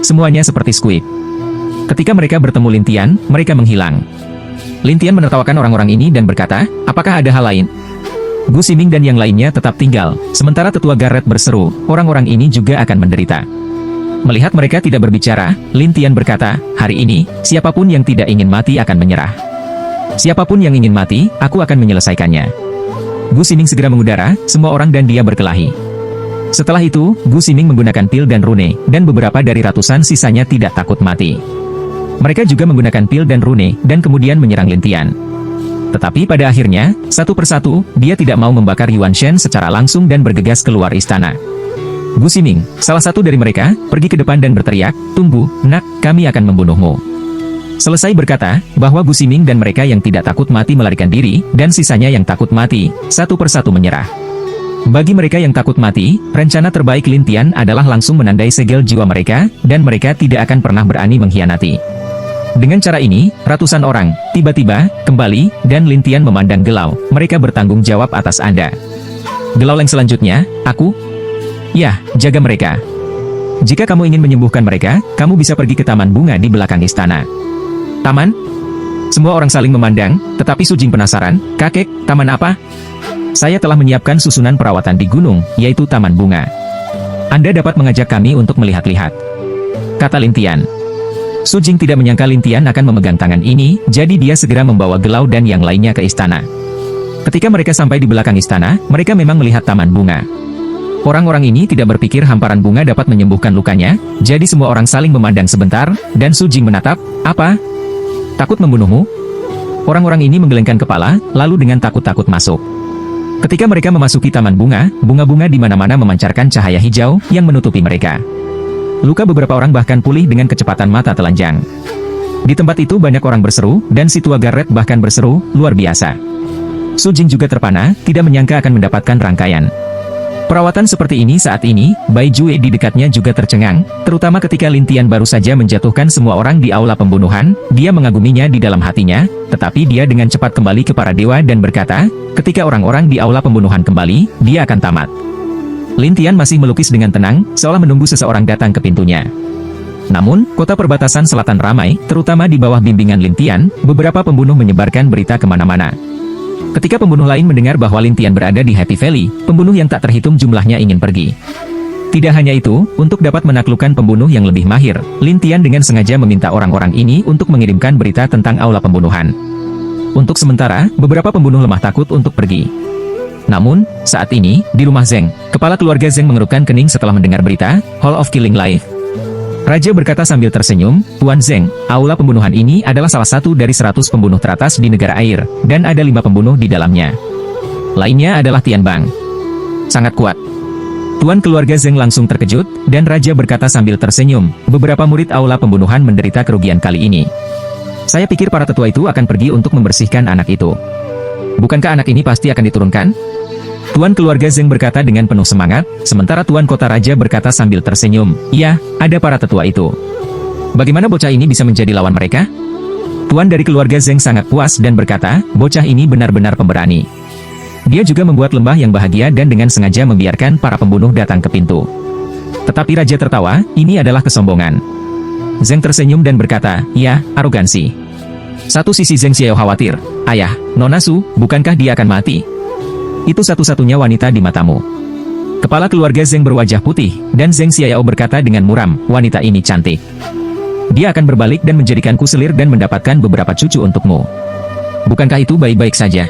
Semuanya seperti Squid. Ketika mereka bertemu Lintian, mereka menghilang. Lintian menertawakan orang-orang ini dan berkata, "Apakah ada hal lain?" Gu Ximing dan yang lainnya tetap tinggal, sementara tetua Garrett berseru, "Orang-orang ini juga akan menderita." Melihat mereka tidak berbicara, Lintian berkata, "Hari ini, siapapun yang tidak ingin mati akan menyerah. Siapapun yang ingin mati, aku akan menyelesaikannya." Gu Ximing segera mengudara, semua orang dan dia berkelahi. Setelah itu, Gu Ximing menggunakan pil dan rune, dan beberapa dari ratusan sisanya tidak takut mati. Mereka juga menggunakan pil dan rune, dan kemudian menyerang Lintian. Tetapi pada akhirnya, satu persatu, dia tidak mau membakar Yuan Shen secara langsung dan bergegas keluar istana. Gu Ximing, salah satu dari mereka, pergi ke depan dan berteriak, "Tunggu, nak, kami akan membunuhmu." Selesai berkata, bahwa Gu Ximing dan mereka yang tidak takut mati melarikan diri, dan sisanya yang takut mati, satu persatu menyerah. Bagi mereka yang takut mati, rencana terbaik Lin Tian adalah langsung menandai segel jiwa mereka, dan mereka tidak akan pernah berani mengkhianati. Dengan cara ini, ratusan orang, tiba-tiba, kembali, dan Lin Tian memandang Gelau, mereka bertanggung jawab atas Anda. Gelau Leng selanjutnya, aku? Ya, jaga mereka. Jika kamu ingin menyembuhkan mereka, kamu bisa pergi ke taman bunga di belakang istana. Taman? Semua orang saling memandang, tetapi Su Jing penasaran, kakek, taman apa? Saya telah menyiapkan susunan perawatan di gunung, yaitu taman bunga. Anda dapat mengajak kami untuk melihat-lihat, kata Lin Tian. Su Jing tidak menyangka Lin Tian akan memegang tangan ini, jadi dia segera membawa Gelau dan yang lainnya ke istana. Ketika mereka sampai di belakang istana, mereka memang melihat taman bunga. Orang-orang ini tidak berpikir hamparan bunga dapat menyembuhkan lukanya, jadi semua orang saling memandang sebentar, dan Su Jing menatap, apa? Takut membunuhmu? Orang-orang ini menggelengkan kepala, lalu dengan takut-takut masuk. Ketika mereka memasuki taman bunga, bunga-bunga di mana-mana memancarkan cahaya hijau yang menutupi mereka. Luka beberapa orang bahkan pulih dengan kecepatan mata telanjang. Di tempat itu banyak orang berseru, dan si tua Garret bahkan berseru, luar biasa. Su Jing juga terpana, tidak menyangka akan mendapatkan rangkaian perawatan seperti ini saat ini. Bai Jue di dekatnya juga tercengang, terutama ketika Lin Tian baru saja menjatuhkan semua orang di aula pembunuhan. Dia mengaguminya di dalam hatinya, tetapi dia dengan cepat kembali ke para dewa dan berkata, ketika orang-orang di aula pembunuhan kembali, dia akan tamat. Lin Tian masih melukis dengan tenang, seolah menunggu seseorang datang ke pintunya. Namun, kota perbatasan selatan ramai, terutama di bawah bimbingan Lin Tian, beberapa pembunuh menyebarkan berita kemana-mana. Ketika pembunuh lain mendengar bahwa Lin Tian berada di Happy Valley, pembunuh yang tak terhitung jumlahnya ingin pergi. Tidak hanya itu, untuk dapat menaklukkan pembunuh yang lebih mahir, Lin Tian dengan sengaja meminta orang-orang ini untuk mengirimkan berita tentang aula pembunuhan. Untuk sementara, beberapa pembunuh lemah takut untuk pergi. Namun, saat ini, di rumah Zeng, kepala keluarga Zeng mengerutkan kening setelah mendengar berita, Hall of Killing Life. Raja berkata sambil tersenyum, Tuan Zeng, aula pembunuhan ini adalah salah satu dari 100 pembunuh teratas di negara air, dan ada 5 pembunuh di dalamnya. Lainnya adalah Tian Bang. Sangat kuat. Tuan keluarga Zeng langsung terkejut, dan Raja berkata sambil tersenyum, beberapa murid aula pembunuhan menderita kerugian kali ini. Saya pikir para tetua itu akan pergi untuk membersihkan anak itu. Bukankah anak ini pasti akan diturunkan? Tuan keluarga Zeng berkata dengan penuh semangat, sementara Tuan Kota Raja berkata sambil tersenyum, iya, ada para tetua itu. Bagaimana bocah ini bisa menjadi lawan mereka? Tuan dari keluarga Zeng sangat puas dan berkata, bocah ini benar-benar pemberani. Dia juga membuat lembah yang bahagia dan dengan sengaja membiarkan para pembunuh datang ke pintu. Tetapi Raja tertawa, ini adalah kesombongan. Zeng tersenyum dan berkata, ya, arogansi. Satu sisi Zeng Xiao khawatir, ayah, Nona Su, bukankah dia akan mati? Itu satu-satunya wanita di matamu. Kepala keluarga Zeng berwajah putih, dan Zeng Xiao berkata dengan muram, wanita ini cantik. Dia akan berbalik dan menjadikanku selir dan mendapatkan beberapa cucu untukmu. Bukankah itu baik-baik saja?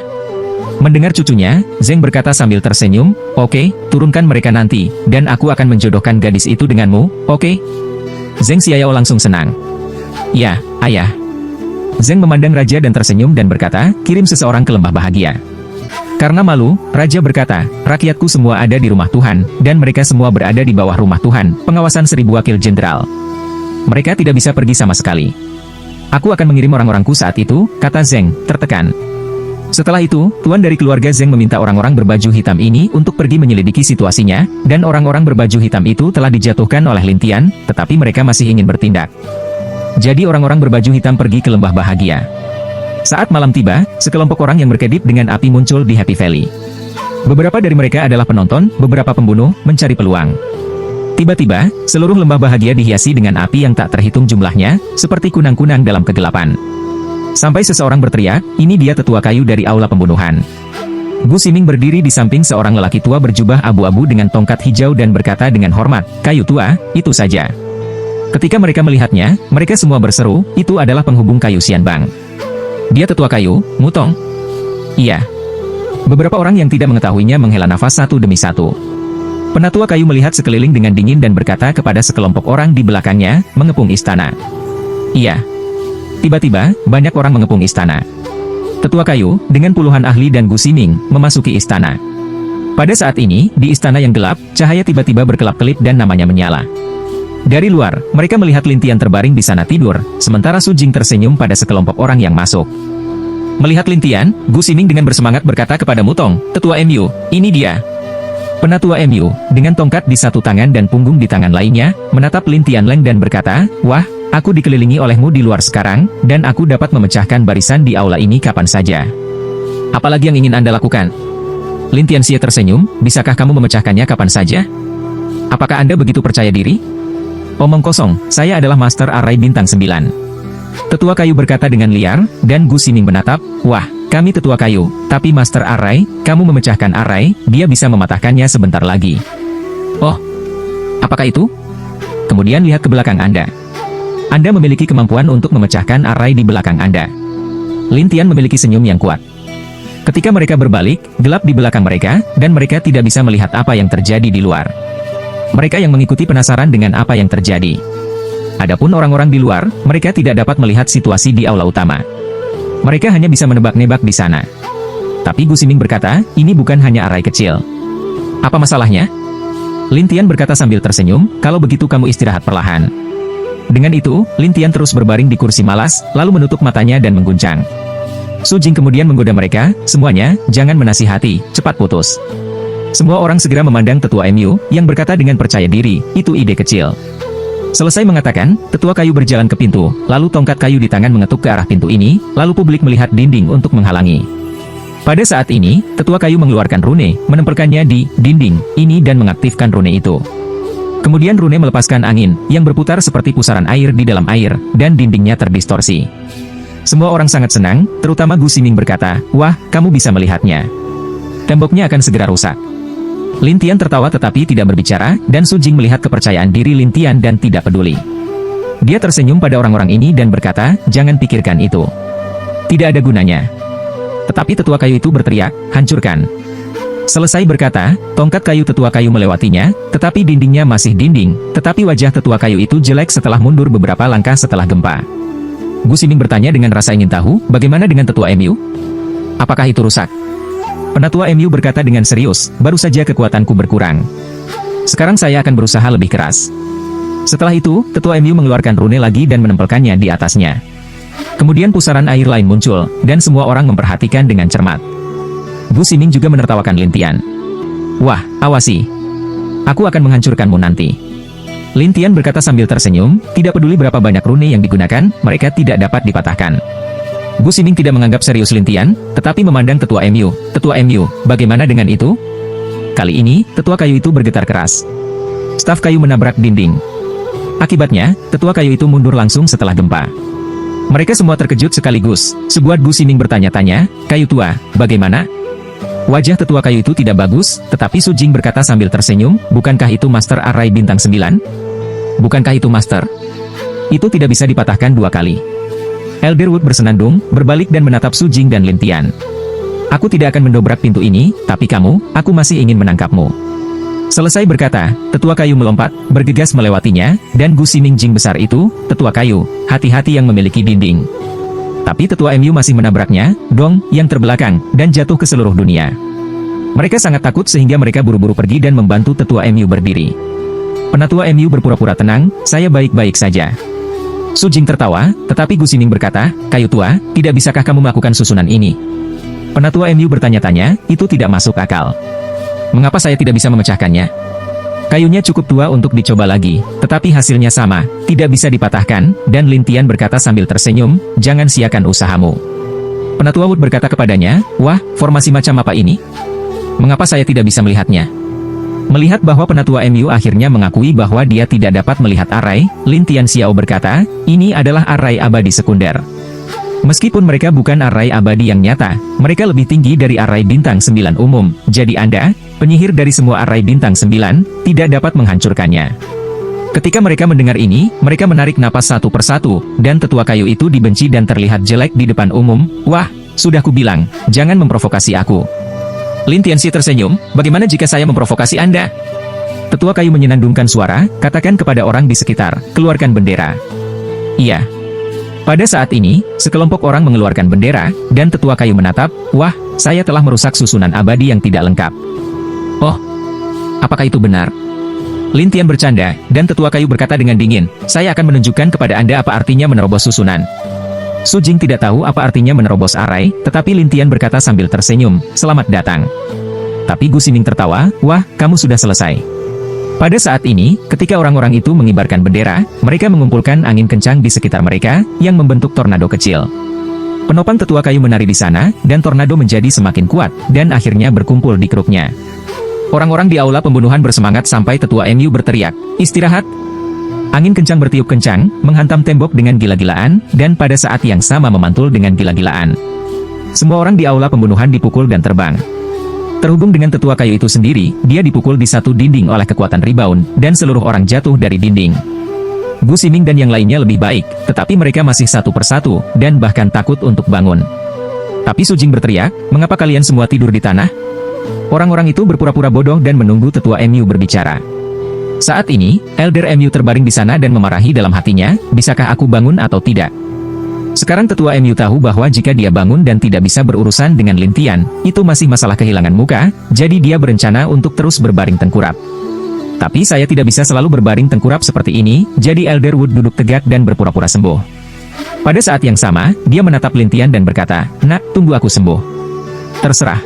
Mendengar cucunya, Zeng berkata sambil tersenyum, oke, turunkan mereka nanti, dan aku akan menjodohkan gadis itu denganmu, oke? Zeng Xiao langsung senang. Ya, ayah. Zeng memandang Raja dan tersenyum dan berkata, kirim seseorang ke lembah bahagia. Karena malu, Raja berkata, rakyatku semua ada di rumah Tuhan, dan mereka semua berada di bawah rumah Tuhan, pengawasan 1000 wakil jenderal. Mereka tidak bisa pergi sama sekali. Aku akan mengirim orang-orangku saat itu, kata Zeng, tertekan. Setelah itu, Tuan dari keluarga Zeng meminta orang-orang berbaju hitam ini untuk pergi menyelidiki situasinya, dan orang-orang berbaju hitam itu telah dijatuhkan oleh Lin Tian, tetapi mereka masih ingin bertindak. Jadi orang-orang berbaju hitam pergi ke lembah bahagia. Saat malam tiba, sekelompok orang yang berkedip dengan api muncul di Happy Valley. Beberapa dari mereka adalah penonton, beberapa pembunuh, mencari peluang. Tiba-tiba, seluruh lembah bahagia dihiasi dengan api yang tak terhitung jumlahnya, seperti kunang-kunang dalam kegelapan. Sampai seseorang berteriak, ini dia tetua kayu dari aula pembunuhan. Gu Ximing berdiri di samping seorang lelaki tua berjubah abu-abu dengan tongkat hijau dan berkata dengan hormat, kayu tua, itu saja. Ketika mereka melihatnya, mereka semua berseru, itu adalah penghubung kayu Xianbang. Dia tetua kayu, Mutong? Iya. Beberapa orang yang tidak mengetahuinya menghela nafas satu demi satu. Penatua kayu melihat sekeliling dengan dingin dan berkata kepada sekelompok orang di belakangnya, mengepung istana. Iya. Tiba-tiba, banyak orang mengepung istana. Tetua kayu, dengan puluhan ahli dan Gu Ximing, memasuki istana. Pada saat ini, di istana yang gelap, cahaya tiba-tiba berkelap-kelip dan namanya menyala. Dari luar, mereka melihat Lintian terbaring di sana tidur, sementara Su Jing tersenyum pada sekelompok orang yang masuk. Melihat Lintian, Gu Ximing dengan bersemangat berkata kepada Mutong, "Tetua MU, ini dia." Penatua MU, dengan tongkat di satu tangan dan punggung di tangan lainnya, menatap Lintian Leng dan berkata, "Wah, aku dikelilingi olehmu di luar sekarang, dan aku dapat memecahkan barisan di aula ini kapan saja. Apalagi yang ingin Anda lakukan?" Lintian Xie tersenyum, "Bisakah kamu memecahkannya kapan saja? Apakah Anda begitu percaya diri?" "Omong kosong, saya adalah Master Array Bintang 9. Tetua kayu berkata dengan liar, dan Gu Ximing menatap, "Wah, kami tetua kayu, tapi Master Array, kamu memecahkan array, dia bisa mematahkannya sebentar lagi." "Oh, apakah itu?" "Kemudian lihat ke belakang Anda. Anda memiliki kemampuan untuk memecahkan array di belakang Anda." Lintian memiliki senyum yang kuat. Ketika mereka berbalik, gelap di belakang mereka, dan mereka tidak bisa melihat apa yang terjadi di luar. Mereka yang mengikuti penasaran dengan apa yang terjadi. Adapun orang-orang di luar, mereka tidak dapat melihat situasi di aula utama. Mereka hanya bisa menebak-nebak di sana. Tapi Gu Ximing berkata, "Ini bukan hanya array kecil." "Apa masalahnya?" Lintian berkata sambil tersenyum, "Kalau begitu kamu istirahat perlahan." Dengan itu, Lintian terus berbaring di kursi malas, lalu menutup matanya dan mengguncang. Su Jing kemudian menggoda mereka, "Semuanya, jangan menasihati, cepat putus." Semua orang segera memandang Tetua MU, yang berkata dengan percaya diri, "Itu ide kecil." Selesai mengatakan, Tetua kayu berjalan ke pintu, lalu tongkat kayu di tangan mengetuk ke arah pintu ini, lalu publik melihat dinding untuk menghalangi. Pada saat ini, Tetua kayu mengeluarkan rune, menempelkannya di dinding ini dan mengaktifkan rune itu. Kemudian rune melepaskan angin, yang berputar seperti pusaran air di dalam air, dan dindingnya terdistorsi. Semua orang sangat senang, terutama Gu Ximing berkata, "Wah, kamu bisa melihatnya. Temboknya akan segera rusak." Lintian tertawa tetapi tidak berbicara, dan Su Jing melihat kepercayaan diri Lintian dan tidak peduli. Dia tersenyum pada orang-orang ini dan berkata, "Jangan pikirkan itu. Tidak ada gunanya." Tetapi tetua kayu itu berteriak, "Hancurkan!" Selesai berkata, tongkat kayu tetua kayu melewatinya, tetapi dindingnya masih dinding, tetapi wajah tetua kayu itu jelek setelah mundur beberapa langkah setelah gempa. Gu Ximing bertanya dengan rasa ingin tahu, "Bagaimana dengan tetua MU? Apakah itu rusak?" Penatua MU berkata dengan serius, "Baru saja kekuatanku berkurang. Sekarang saya akan berusaha lebih keras." Setelah itu, Tetua MU mengeluarkan rune lagi dan menempelkannya di atasnya. Kemudian pusaran air lain muncul, dan semua orang memperhatikan dengan cermat. Gu Ximing juga menertawakan Lintian. "Wah, awasi. Aku akan menghancurkanmu nanti." Lintian berkata sambil tersenyum, tidak peduli berapa banyak rune yang digunakan, mereka tidak dapat dipatahkan. Gu Ximing tidak menganggap serius Lintian, tetapi memandang Tetua MU. "Tetua MU, bagaimana dengan itu?" Kali ini, Tetua kayu itu bergetar keras. Staf kayu menabrak dinding. Akibatnya, Tetua kayu itu mundur langsung setelah gempa. Mereka semua terkejut sekaligus. Sebuah Gu Ximing bertanya-tanya, "Kayu tua, bagaimana?" Wajah Tetua kayu itu tidak bagus, tetapi Su Jing berkata sambil tersenyum, "Bukankah itu Master Array Bintang 9? Bukankah itu Master? Itu tidak bisa dipatahkan 2 kali." Elderwood bersenandung, berbalik dan menatap Su Jing dan Lintian. "Aku tidak akan mendobrak pintu ini, tapi kamu, aku masih ingin menangkapmu." Selesai berkata, Tetua kayu melompat, bergegas melewatinya, dan Gu Ximing Jing besar itu, "Tetua kayu, hati-hati yang memiliki dinding." Tapi Tetua MU masih menabraknya, dong, yang terbelakang, dan jatuh ke seluruh dunia. Mereka sangat takut sehingga mereka buru-buru pergi dan membantu Tetua MU berdiri. Penatua MU berpura-pura tenang, "Saya baik-baik saja." Su Jing tertawa, tetapi Gu Ximing berkata, "Kayu tua, tidak bisakah kamu melakukan susunan ini?" Penatua MU bertanya-tanya, "Itu tidak masuk akal. Mengapa saya tidak bisa memecahkannya? Kayunya cukup tua untuk dicoba lagi, tetapi hasilnya sama, tidak bisa dipatahkan," dan Lintian berkata sambil tersenyum, "Jangan siakan usahamu." Penatua Wood berkata kepadanya, "Wah, formasi macam apa ini? Mengapa saya tidak bisa melihatnya?" Melihat bahwa Penatua MU akhirnya mengakui bahwa dia tidak dapat melihat array, Lintian Xiao berkata, "Ini adalah array abadi sekunder. Meskipun mereka bukan array abadi yang nyata, mereka lebih tinggi dari array bintang 9 umum, jadi Anda, penyihir dari semua array bintang 9, tidak dapat menghancurkannya." Ketika mereka mendengar ini, mereka menarik napas satu persatu, dan tetua kayu itu dibenci dan terlihat jelek di depan umum. "Wah, sudah kubilang, jangan memprovokasi aku." Lintian Xie tersenyum, "Bagaimana jika saya memprovokasi Anda?" Tetua kayu menyenandungkan suara, "Katakan kepada orang di sekitar, keluarkan bendera." "Iya." Pada saat ini, sekelompok orang mengeluarkan bendera, dan tetua kayu menatap, wah, saya telah merusak susunan abadi yang tidak lengkap. Oh, apakah itu benar? Lin Tian bercanda, dan tetua kayu berkata dengan dingin, saya akan menunjukkan kepada Anda apa artinya menerobos susunan. Su Jing tidak tahu apa artinya menerobos arai, tetapi Lin Tian berkata sambil tersenyum, selamat datang. Tapi Gu Ximing tertawa, wah, kamu sudah selesai. Pada saat ini, ketika orang-orang itu mengibarkan bendera, mereka mengumpulkan angin kencang di sekitar mereka, yang membentuk tornado kecil. Penopang tetua kayu menari di sana, dan tornado menjadi semakin kuat, dan akhirnya berkumpul di keruknya. Orang-orang di aula pembunuhan bersemangat sampai tetua MU berteriak, istirahat. Angin kencang bertiup kencang, menghantam tembok dengan gila-gilaan, dan pada saat yang sama memantul dengan gila-gilaan. Semua orang di aula pembunuhan dipukul dan terbang. Terhubung dengan tetua kayu itu sendiri, dia dipukul di satu dinding oleh kekuatan rebound, dan seluruh orang jatuh dari dinding. Gu Ximing dan yang lainnya lebih baik, tetapi mereka masih satu persatu, dan bahkan takut untuk bangun. Tapi Su Jing berteriak, mengapa kalian semua tidur di tanah? Orang-orang itu berpura-pura bodoh dan menunggu tetua MU berbicara. Saat ini, Elder MU terbaring di sana dan memarahi dalam hatinya, bisakah aku bangun atau tidak? Sekarang tetua MU tahu bahwa jika dia bangun dan tidak bisa berurusan dengan Lin Tian, itu masih masalah kehilangan muka, jadi dia berencana untuk terus berbaring tengkurap. Tapi saya tidak bisa selalu berbaring tengkurap seperti ini, jadi Elder Wood duduk tegak dan berpura-pura sembuh. Pada saat yang sama, dia menatap Lin Tian dan berkata, nak, tunggu aku sembuh. Terserah.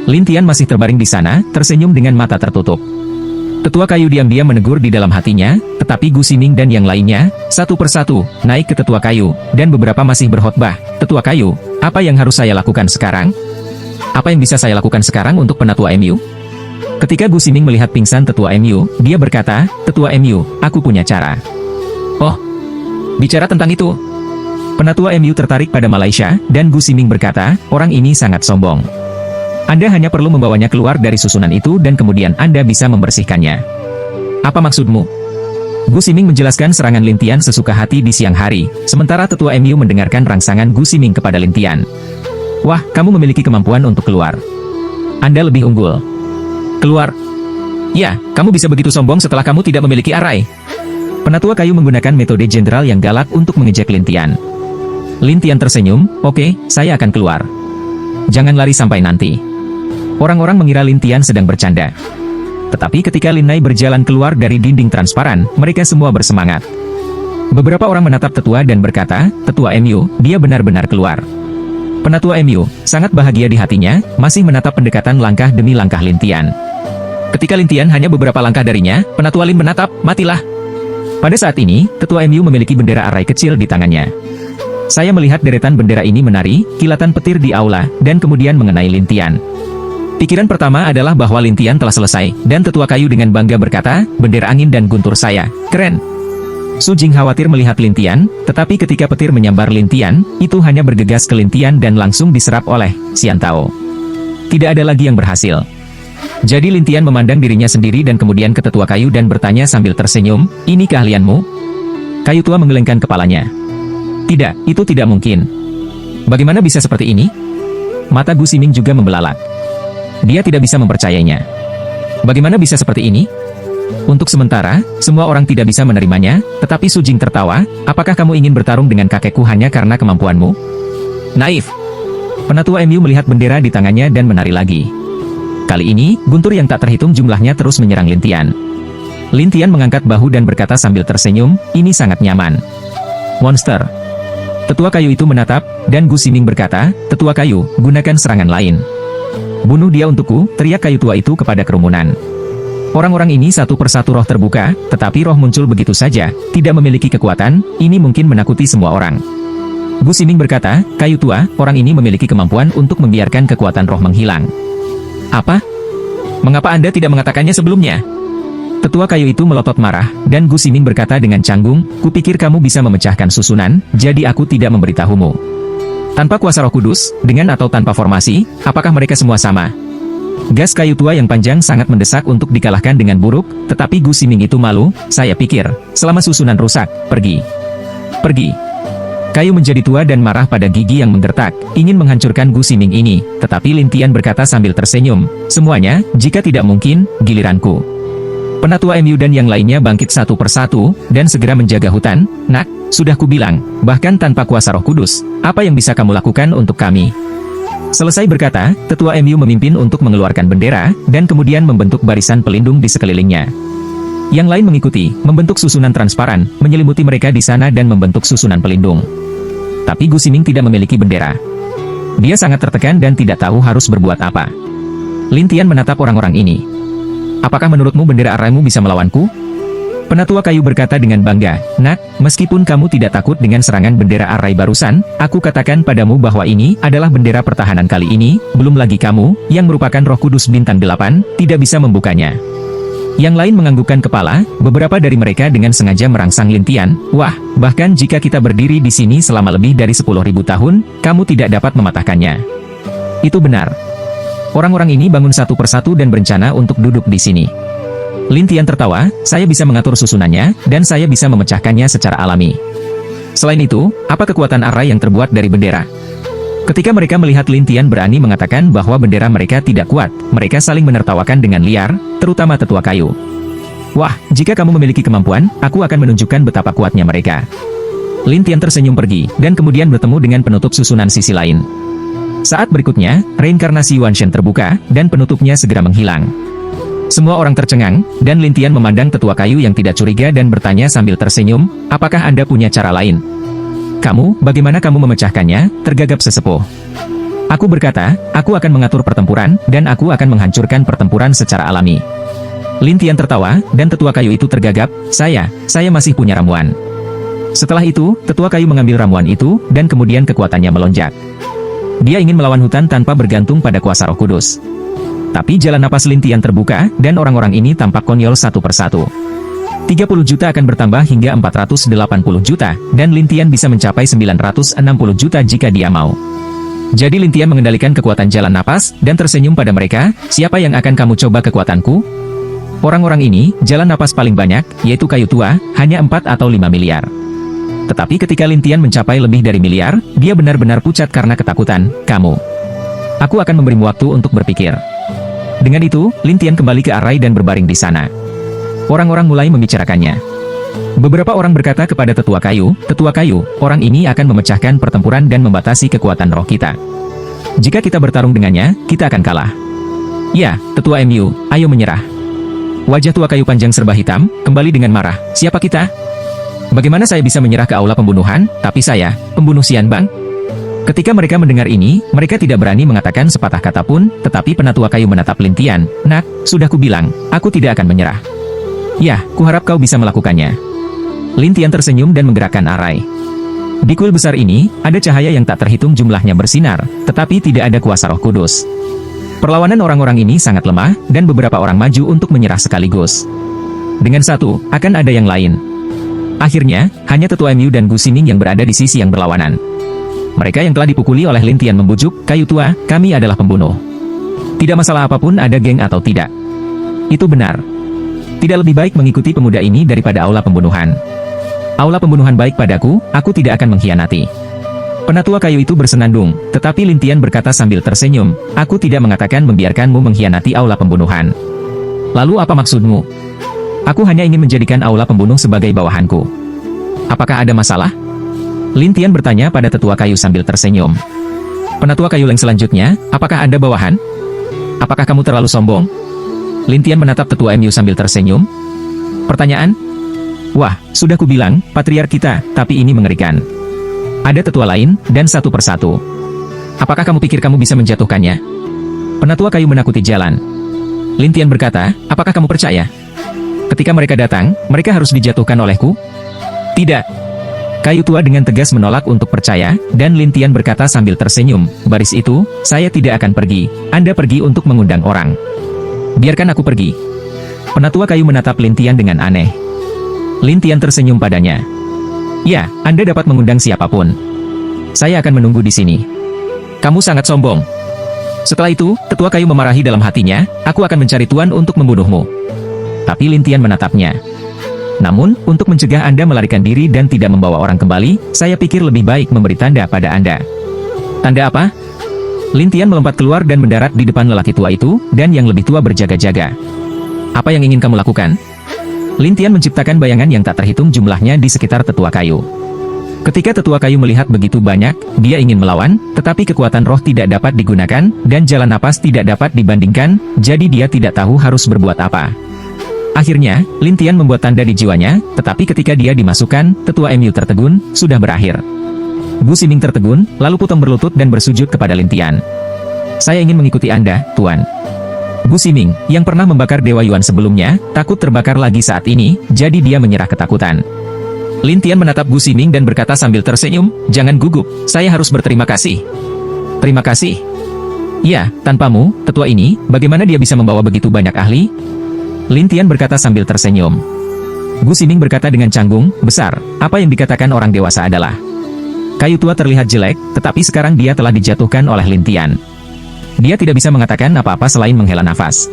Lin Tian masih terbaring di sana, tersenyum dengan mata tertutup. Tetua kayu diam-diam menegur di dalam hatinya, tetapi Gu Ximing dan yang lainnya, satu persatu, naik ke tetua kayu, dan beberapa masih berkhotbah, tetua kayu, apa yang harus saya lakukan sekarang? Apa yang bisa saya lakukan sekarang untuk penatua MU? Ketika Gu Ximing melihat pingsan tetua MU, dia berkata, tetua MU, aku punya cara. Oh, bicara tentang itu. Penatua MU tertarik pada Malaysia, dan Gu Ximing berkata, orang ini sangat sombong. Anda hanya perlu membawanya keluar dari susunan itu dan kemudian Anda bisa membersihkannya. Apa maksudmu? Gu Ximing menjelaskan serangan Lin Tian sesuka hati di siang hari, sementara tetua MU mendengarkan rangsangan Gu Ximing kepada Lin Tian. Wah, kamu memiliki kemampuan untuk keluar. Anda lebih unggul. Keluar. Ya, kamu bisa begitu sombong setelah kamu tidak memiliki arai. Penatua kayu menggunakan metode jenderal yang galak untuk mengejek Lin Tian. Lin Tian tersenyum, oke, saya akan keluar. Jangan lari sampai nanti. Orang-orang mengira Lin Tian sedang bercanda. Tetapi ketika Lin Nai berjalan keluar dari dinding transparan, mereka semua bersemangat. Beberapa orang menatap tetua dan berkata, tetua MU, dia benar-benar keluar. Penatua MU, sangat bahagia di hatinya, masih menatap pendekatan langkah demi langkah Lin Tian. Ketika Lin Tian hanya beberapa langkah darinya, penatua Lin menatap, matilah. Pada saat ini, tetua MU memiliki bendera arai kecil di tangannya. Saya melihat deretan bendera ini menari, kilatan petir di aula, dan kemudian mengenai Lin Tian. Pikiran pertama adalah bahwa Lin Tian telah selesai, dan tetua kayu dengan bangga berkata, bendera angin dan guntur saya, keren. Su Jing khawatir melihat Lin Tian, tetapi ketika petir menyambar Lin Tian, itu hanya bergegas ke Lin Tian dan langsung diserap oleh Xian Tao. Tidak ada lagi yang berhasil. Jadi Lin Tian memandang dirinya sendiri dan kemudian ke tetua kayu dan bertanya sambil tersenyum, ini keahlianmu? Kayu tua menggelengkan kepalanya. Tidak, itu tidak mungkin. Bagaimana bisa seperti ini? Mata Gu Ximing juga membelalak. Dia tidak bisa mempercayainya. Bagaimana bisa seperti ini? Untuk sementara, semua orang tidak bisa menerimanya, tetapi Su Jing tertawa, apakah kamu ingin bertarung dengan kakekku hanya karena kemampuanmu? Naif. Penatua MU melihat bendera di tangannya dan menari lagi. Kali ini, guntur yang tak terhitung jumlahnya terus menyerang Lin Tian. Lin Tian mengangkat bahu dan berkata sambil tersenyum, ini sangat nyaman. Monster. Tetua kayu itu menatap, dan Gu Ximing berkata, tetua kayu, gunakan serangan lain. Bunuh dia untukku, teriak kayu tua itu kepada kerumunan. Orang-orang ini satu persatu roh terbuka, tetapi roh muncul begitu saja, tidak memiliki kekuatan, ini mungkin menakuti semua orang. Gu Ximing berkata, kayu tua, orang ini memiliki kemampuan untuk membiarkan kekuatan roh menghilang. Apa? Mengapa Anda tidak mengatakannya sebelumnya? Tetua kayu itu melotot marah, dan Gu Ximing berkata dengan canggung, kupikir kamu bisa memecahkan susunan, jadi aku tidak memberitahumu. Tanpa kuasa roh kudus, dengan atau tanpa formasi, apakah mereka semua sama? Gas kayu tua yang panjang sangat mendesak untuk dikalahkan dengan buruk, tetapi Gu Ximing itu malu, saya pikir, selama susunan rusak, pergi. Pergi. Kayu menjadi tua dan marah pada gigi yang menggertak, ingin menghancurkan Gu Ximing ini, tetapi Lin Tian berkata sambil tersenyum, semuanya, jika tidak mungkin, giliranku. Penatua MU dan yang lainnya bangkit satu persatu, dan segera menjaga hutan. Nak, sudah kubilang, bahkan tanpa kuasa Roh Kudus, apa yang bisa kamu lakukan untuk kami? Selesai berkata, Tetua MU memimpin untuk mengeluarkan bendera, dan kemudian membentuk barisan pelindung di sekelilingnya. Yang lain mengikuti, membentuk susunan transparan, menyelimuti mereka di sana dan membentuk susunan pelindung. Tapi Gu Ximing tidak memiliki bendera. Dia sangat tertekan dan tidak tahu harus berbuat apa. Lin Tian menatap orang-orang ini. Apakah menurutmu bendera araimu bisa melawanku? Penatua kayu berkata dengan bangga, Nak, meskipun kamu tidak takut dengan serangan bendera arai barusan, aku katakan padamu bahwa ini adalah bendera pertahanan kali ini, belum lagi kamu, yang merupakan Roh Kudus bintang 8, tidak bisa membukanya. Yang lain menganggukkan kepala, beberapa dari mereka dengan sengaja merangsang Lin Tian, wah, bahkan jika kita berdiri di sini selama lebih dari 10.000 tahun, kamu tidak dapat mematahkannya. Itu benar. Orang-orang ini bangun satu persatu dan berencana untuk duduk di sini. Lin Tian tertawa, saya bisa mengatur susunannya, dan saya bisa memecahkannya secara alami. Selain itu, apa kekuatan arai yang terbuat dari bendera? Ketika mereka melihat Lin Tian berani mengatakan bahwa bendera mereka tidak kuat, mereka saling menertawakan dengan liar, terutama tetua kayu. Wah, jika kamu memiliki kemampuan, aku akan menunjukkan betapa kuatnya mereka. Lin Tian tersenyum pergi, dan kemudian bertemu dengan penutup susunan sisi lain. Saat berikutnya, reinkarnasi Yuan Shen terbuka, dan penutupnya segera menghilang. Semua orang tercengang, dan Lin Tian memandang tetua kayu yang tidak curiga dan bertanya sambil tersenyum, apakah Anda punya cara lain? Kamu, bagaimana kamu memecahkannya? Tergagap sesepuh. Aku berkata, aku akan mengatur pertempuran, dan aku akan menghancurkan pertempuran secara alami. Lin Tian tertawa, dan tetua kayu itu tergagap, saya masih punya ramuan. Setelah itu, tetua kayu mengambil ramuan itu, dan kemudian kekuatannya melonjak. Dia ingin melawan hutan tanpa bergantung pada kuasa Roh Kudus. Tapi jalan napas Lin Tian terbuka, dan orang-orang ini tampak konyol satu persatu. 30 juta akan bertambah hingga 480 juta, dan Lin Tian bisa mencapai 960 juta jika dia mau. Jadi Lin Tian mengendalikan kekuatan jalan napas, dan tersenyum pada mereka, siapa yang akan kamu coba kekuatanku? Orang-orang ini, jalan napas paling banyak, yaitu kayu tua, hanya 4 atau 5 miliar. Tetapi ketika Lin Tian mencapai lebih dari miliar, dia benar-benar pucat karena ketakutan, kamu. Aku akan memberimu waktu untuk berpikir. Dengan itu, Lin Tian kembali ke arai dan berbaring di sana. Orang-orang mulai membicarakannya. Beberapa orang berkata kepada tetua kayu, orang ini akan memecahkan pertempuran dan membatasi kekuatan roh kita. Jika kita bertarung dengannya, kita akan kalah. Ya, tetua MU, ayo menyerah. Wajah tua kayu panjang serba hitam, kembali dengan marah, siapa kita? Bagaimana saya bisa menyerah ke aula pembunuhan, tapi saya, pembunuh Xian Bang? Ketika mereka mendengar ini, mereka tidak berani mengatakan sepatah kata pun, tetapi penatua kayu menatap Lin Tian, Nak, sudah kubilang, aku tidak akan menyerah. Ya, kuharap kau bisa melakukannya. Lin Tian tersenyum dan menggerakkan arai. Di kuil besar ini, ada cahaya yang tak terhitung jumlahnya bersinar, tetapi tidak ada kuasa Roh Kudus. Perlawanan orang-orang ini sangat lemah, dan beberapa orang maju untuk menyerah sekaligus. Dengan satu, akan ada yang lain. Akhirnya, hanya tetua MU dan Gu Ximing yang berada di sisi yang berlawanan. Mereka yang telah dipukuli oleh Lin Tian membujuk, kayu tua, kami adalah pembunuh. Tidak masalah apapun ada geng atau tidak. Itu benar. Tidak lebih baik mengikuti pemuda ini daripada aula pembunuhan. Aula pembunuhan baik padaku, aku tidak akan mengkhianati. Penatua kayu itu bersenandung, tetapi Lin Tian berkata sambil tersenyum, aku tidak mengatakan membiarkanmu mengkhianati aula pembunuhan. Lalu apa maksudmu? Aku hanya ingin menjadikan aula pembunuh sebagai bawahanku. Apakah ada masalah? Lin Tian bertanya pada tetua kayu sambil tersenyum. Penatua kayu yang selanjutnya, apakah Anda bawahan? Apakah kamu terlalu sombong? Lin Tian menatap tetua MU sambil tersenyum. Pertanyaan? Wah, sudah kubilang, patriark kita, tapi ini mengerikan. Ada tetua lain, dan satu persatu. Apakah kamu pikir kamu bisa menjatuhkannya? Penatua kayu menakuti jalan. Lin Tian berkata, apakah kamu percaya? Ketika mereka datang, mereka harus dijatuhkan olehku? Tidak. Kayu tua dengan tegas menolak untuk percaya, dan Lin Tian berkata sambil tersenyum, baris itu, saya tidak akan pergi, Anda pergi untuk mengundang orang. Biarkan aku pergi. Penatua kayu menatap Lin Tian dengan aneh. Lin Tian tersenyum padanya. Ya, Anda dapat mengundang siapapun. Saya akan menunggu di sini. Kamu sangat sombong. Setelah itu, tetua kayu memarahi dalam hatinya, aku akan mencari tuan untuk membunuhmu. Tapi Lin Tian menatapnya. Namun, untuk mencegah Anda melarikan diri dan tidak membawa orang kembali, saya pikir lebih baik memberi tanda pada Anda. Tanda apa? Lin Tian melompat keluar dan mendarat di depan lelaki tua itu, dan yang lebih tua berjaga-jaga. Apa yang ingin kamu lakukan? Lin Tian menciptakan bayangan yang tak terhitung jumlahnya di sekitar tetua kayu. Ketika tetua kayu melihat begitu banyak, dia ingin melawan, tetapi kekuatan roh tidak dapat digunakan, dan jalan napas tidak dapat dibandingkan, jadi dia tidak tahu harus berbuat apa. Akhirnya, Lin Tian membuat tanda di jiwanya, tetapi ketika dia dimasukkan, tetua MU tertegun, sudah berakhir. Bu Ximing tertegun, lalu Putong berlutut dan bersujud kepada Lin Tian. Saya ingin mengikuti Anda, Tuan. Bu Ximing, yang pernah membakar Dewa Yuan sebelumnya, takut terbakar lagi saat ini, jadi dia menyerah ketakutan. Lin Tian menatap Bu Ximing dan berkata sambil tersenyum, "Jangan gugup, saya harus berterima kasih." "Terima kasih?" "Ya, tanpamu, tetua ini, bagaimana dia bisa membawa begitu banyak ahli?" Lin Tian berkata sambil tersenyum. Bu Ximing berkata dengan canggung, "Besar, apa yang dikatakan orang dewasa adalah." Kayu tua terlihat jelek, tetapi sekarang dia telah dijatuhkan oleh Lin Tian. Dia tidak bisa mengatakan apa-apa selain menghela nafas.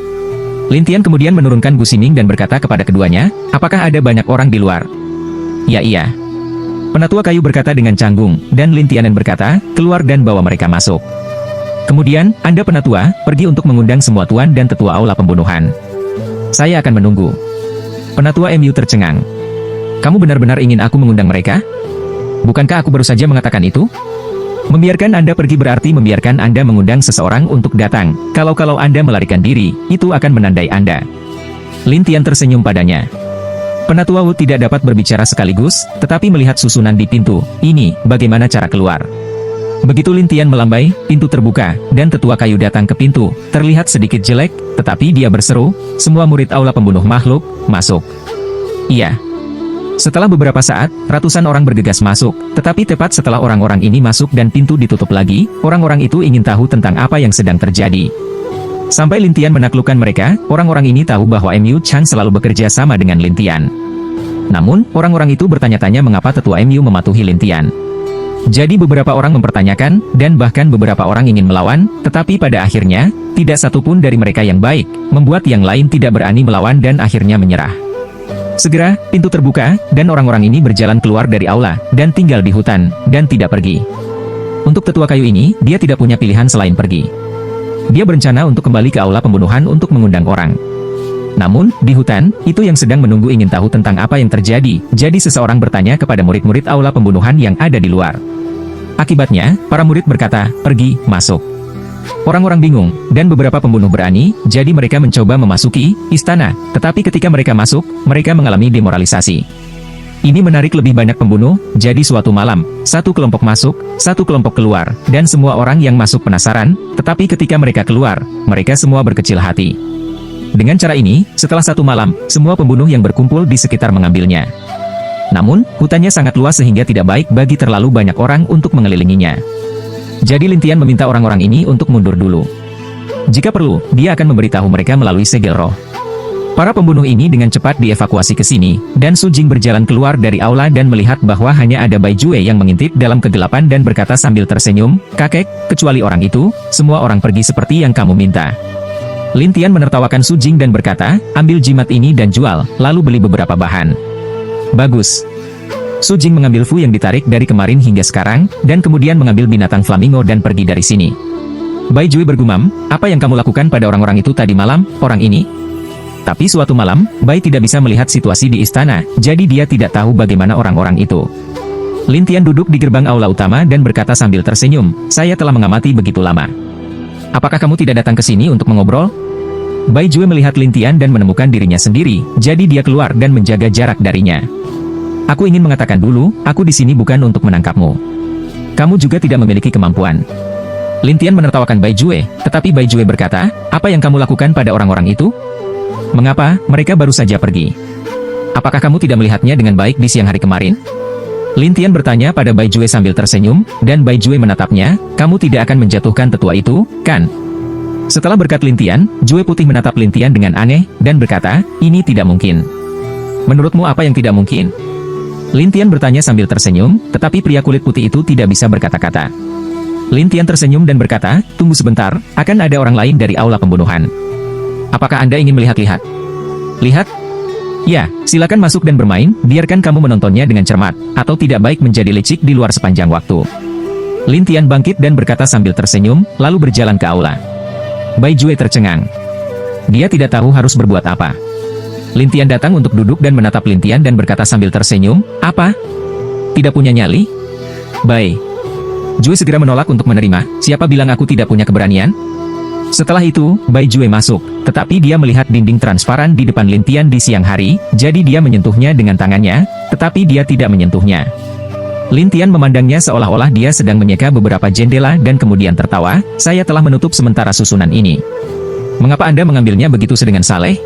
Lin Tian kemudian menurunkan Bu Ximing dan berkata kepada keduanya, "Apakah ada banyak orang di luar?" "Ya iya." Penatua kayu berkata dengan canggung, dan Lin Tianen berkata, "Keluar dan bawa mereka masuk." Kemudian, Anda penatua, pergi untuk mengundang semua tuan dan tetua aula pembunuhan. Saya akan menunggu. Penatua MU tercengang. "Kamu benar-benar ingin aku mengundang mereka? Bukankah aku baru saja mengatakan itu?" "Membiarkan Anda pergi berarti membiarkan Anda mengundang seseorang untuk datang. Kalau Anda melarikan diri, itu akan menandai Anda." Lin Tian tersenyum padanya. Penatua Wu tidak dapat berbicara sekaligus, tetapi melihat susunan di pintu, ini, bagaimana cara keluar. Begitu Lin Tian melambai, pintu terbuka, dan tetua kayu datang ke pintu, terlihat sedikit jelek, tetapi dia berseru, "Semua murid aula pembunuh makhluk, masuk." Iya. Setelah beberapa saat, ratusan orang bergegas masuk, tetapi tepat setelah orang-orang ini masuk dan pintu ditutup lagi, orang-orang itu ingin tahu tentang apa yang sedang terjadi. Sampai Lin Tian menaklukkan mereka, orang-orang ini tahu bahwa MU Chang selalu bekerja sama dengan Lin Tian. Namun, orang-orang itu bertanya-tanya mengapa tetua MU mematuhi Lin Tian. Jadi beberapa orang mempertanyakan, dan bahkan beberapa orang ingin melawan, tetapi pada akhirnya, tidak satupun dari mereka yang baik, membuat yang lain tidak berani melawan dan akhirnya menyerah. Segera, pintu terbuka, dan orang-orang ini berjalan keluar dari aula, dan tinggal di hutan, dan tidak pergi. Untuk tetua kayu ini, dia tidak punya pilihan selain pergi. Dia berencana untuk kembali ke aula pembunuhan untuk mengundang orang. Namun, di hutan, itu yang sedang menunggu ingin tahu tentang apa yang terjadi, jadi seseorang bertanya kepada murid-murid aula pembunuhan yang ada di luar. Akibatnya, para murid berkata, "Pergi, masuk." Orang-orang bingung, dan beberapa pembunuh berani, jadi mereka mencoba memasuki istana, tetapi ketika mereka masuk, mereka mengalami demoralisasi. Ini menarik lebih banyak pembunuh, jadi suatu malam, satu kelompok masuk, satu kelompok keluar, dan semua orang yang masuk penasaran, tetapi ketika mereka keluar, mereka semua berkecil hati. Dengan cara ini, setelah satu malam, semua pembunuh yang berkumpul di sekitar mengambilnya. Namun, hutannya sangat luas sehingga tidak baik bagi terlalu banyak orang untuk mengelilinginya. Jadi Lin Tian meminta orang-orang ini untuk mundur dulu. Jika perlu, dia akan memberitahu mereka melalui segel roh. Para pembunuh ini dengan cepat dievakuasi ke sini, dan Su Jing berjalan keluar dari aula dan melihat bahwa hanya ada Bai Jue yang mengintip dalam kegelapan dan berkata sambil tersenyum, "Kakek, kecuali orang itu, semua orang pergi seperti yang kamu minta." Lin Tian menertawakan Su Jing dan berkata, "Ambil jimat ini dan jual, lalu beli beberapa bahan." "Bagus." Su Jing mengambil Fu yang ditarik dari kemarin hingga sekarang, dan kemudian mengambil binatang flamingo dan pergi dari sini. Bai Jue bergumam, "Apa yang kamu lakukan pada orang-orang itu tadi malam, orang ini?" Tapi suatu malam, Bai tidak bisa melihat situasi di istana, jadi dia tidak tahu bagaimana orang-orang itu. Lin Tian duduk di gerbang aula utama dan berkata sambil tersenyum, "Saya telah mengamati begitu lama. Apakah kamu tidak datang ke sini untuk mengobrol?" Bai Jue melihat Lin Tian dan menemukan dirinya sendiri, jadi dia keluar dan menjaga jarak darinya. "Aku ingin mengatakan dulu, aku di sini bukan untuk menangkapmu. Kamu juga tidak memiliki kemampuan." Lin Tian menertawakan Bai Jue, tetapi Bai Jue berkata, "Apa yang kamu lakukan pada orang-orang itu? Mengapa mereka baru saja pergi? Apakah kamu tidak melihatnya dengan baik di siang hari kemarin?" Lin Tian bertanya pada Bai Jue sambil tersenyum, dan Bai Jue menatapnya, "Kamu tidak akan menjatuhkan tetua itu, kan?" Setelah berkat Lin Tian, Jue putih menatap Lin Tian dengan aneh, dan berkata, "Ini tidak mungkin." "Menurutmu apa yang tidak mungkin?" Lin Tian bertanya sambil tersenyum, tetapi pria kulit putih itu tidak bisa berkata-kata. Lin Tian tersenyum dan berkata, "Tunggu sebentar, akan ada orang lain dari aula pembunuhan. Apakah Anda ingin melihat-lihat?" "Lihat?" "Ya, silakan masuk dan bermain, biarkan kamu menontonnya dengan cermat, atau tidak baik menjadi licik di luar sepanjang waktu." Lin Tian bangkit dan berkata sambil tersenyum, lalu berjalan ke aula. Bai Jue tercengang. Dia tidak tahu harus berbuat apa. Lin Tian datang untuk duduk dan menatap Lin Tian dan berkata sambil tersenyum, "Apa? Tidak punya nyali? Baik." Jue segera menolak untuk menerima, "Siapa bilang aku tidak punya keberanian?" Setelah itu, Bai Jue masuk, tetapi dia melihat dinding transparan di depan Lin Tian di siang hari, jadi dia menyentuhnya dengan tangannya, tetapi dia tidak menyentuhnya. Lin Tian memandangnya seolah-olah dia sedang menyeka beberapa jendela dan kemudian tertawa, "Saya telah menutup sementara susunan ini. Mengapa Anda mengambilnya begitu sedengan saleh?"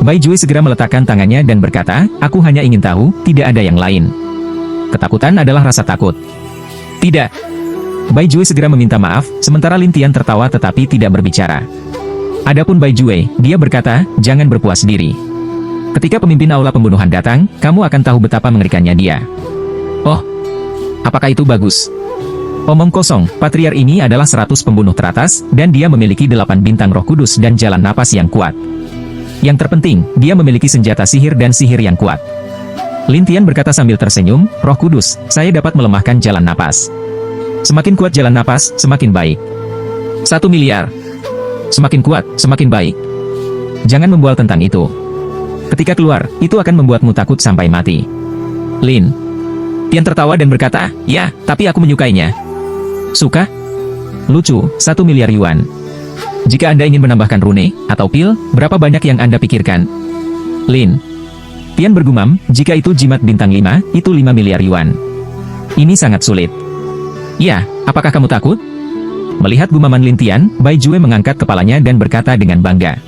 Bai Jue segera meletakkan tangannya dan berkata, "Aku hanya ingin tahu, tidak ada yang lain." Ketakutan adalah rasa takut. Tidak. Bai Jue segera meminta maaf, sementara Lin Tian tertawa tetapi tidak berbicara. Adapun Bai Jue, dia berkata, "Jangan berpuas diri. Ketika pemimpin aula pembunuhan datang, kamu akan tahu betapa mengerikannya dia." "Oh, apakah itu bagus?" "Omong kosong, patriar ini adalah 100 pembunuh teratas, dan dia memiliki 8 bintang roh kudus dan jalan napas yang kuat. Yang terpenting, dia memiliki senjata sihir dan sihir yang kuat." Lin Tian berkata sambil tersenyum, "Roh kudus, saya dapat melemahkan jalan napas. Semakin kuat jalan napas, semakin baik. 1 miliar. Semakin kuat, semakin baik. Jangan membual tentang itu. Ketika keluar, itu akan membuatmu takut sampai mati." Lin Tian tertawa dan berkata, "Ya, tapi aku menyukainya." "Suka? Lucu, 1 miliar yuan. Jika Anda ingin menambahkan rune, atau pil, berapa banyak yang Anda pikirkan?" Lin Tian bergumam, "Jika itu jimat bintang 5, itu 5 miliar yuan. Ini sangat sulit." "Ya, apakah kamu takut?" Melihat gumaman Lin Tian, Bai Jue mengangkat kepalanya dan berkata dengan bangga,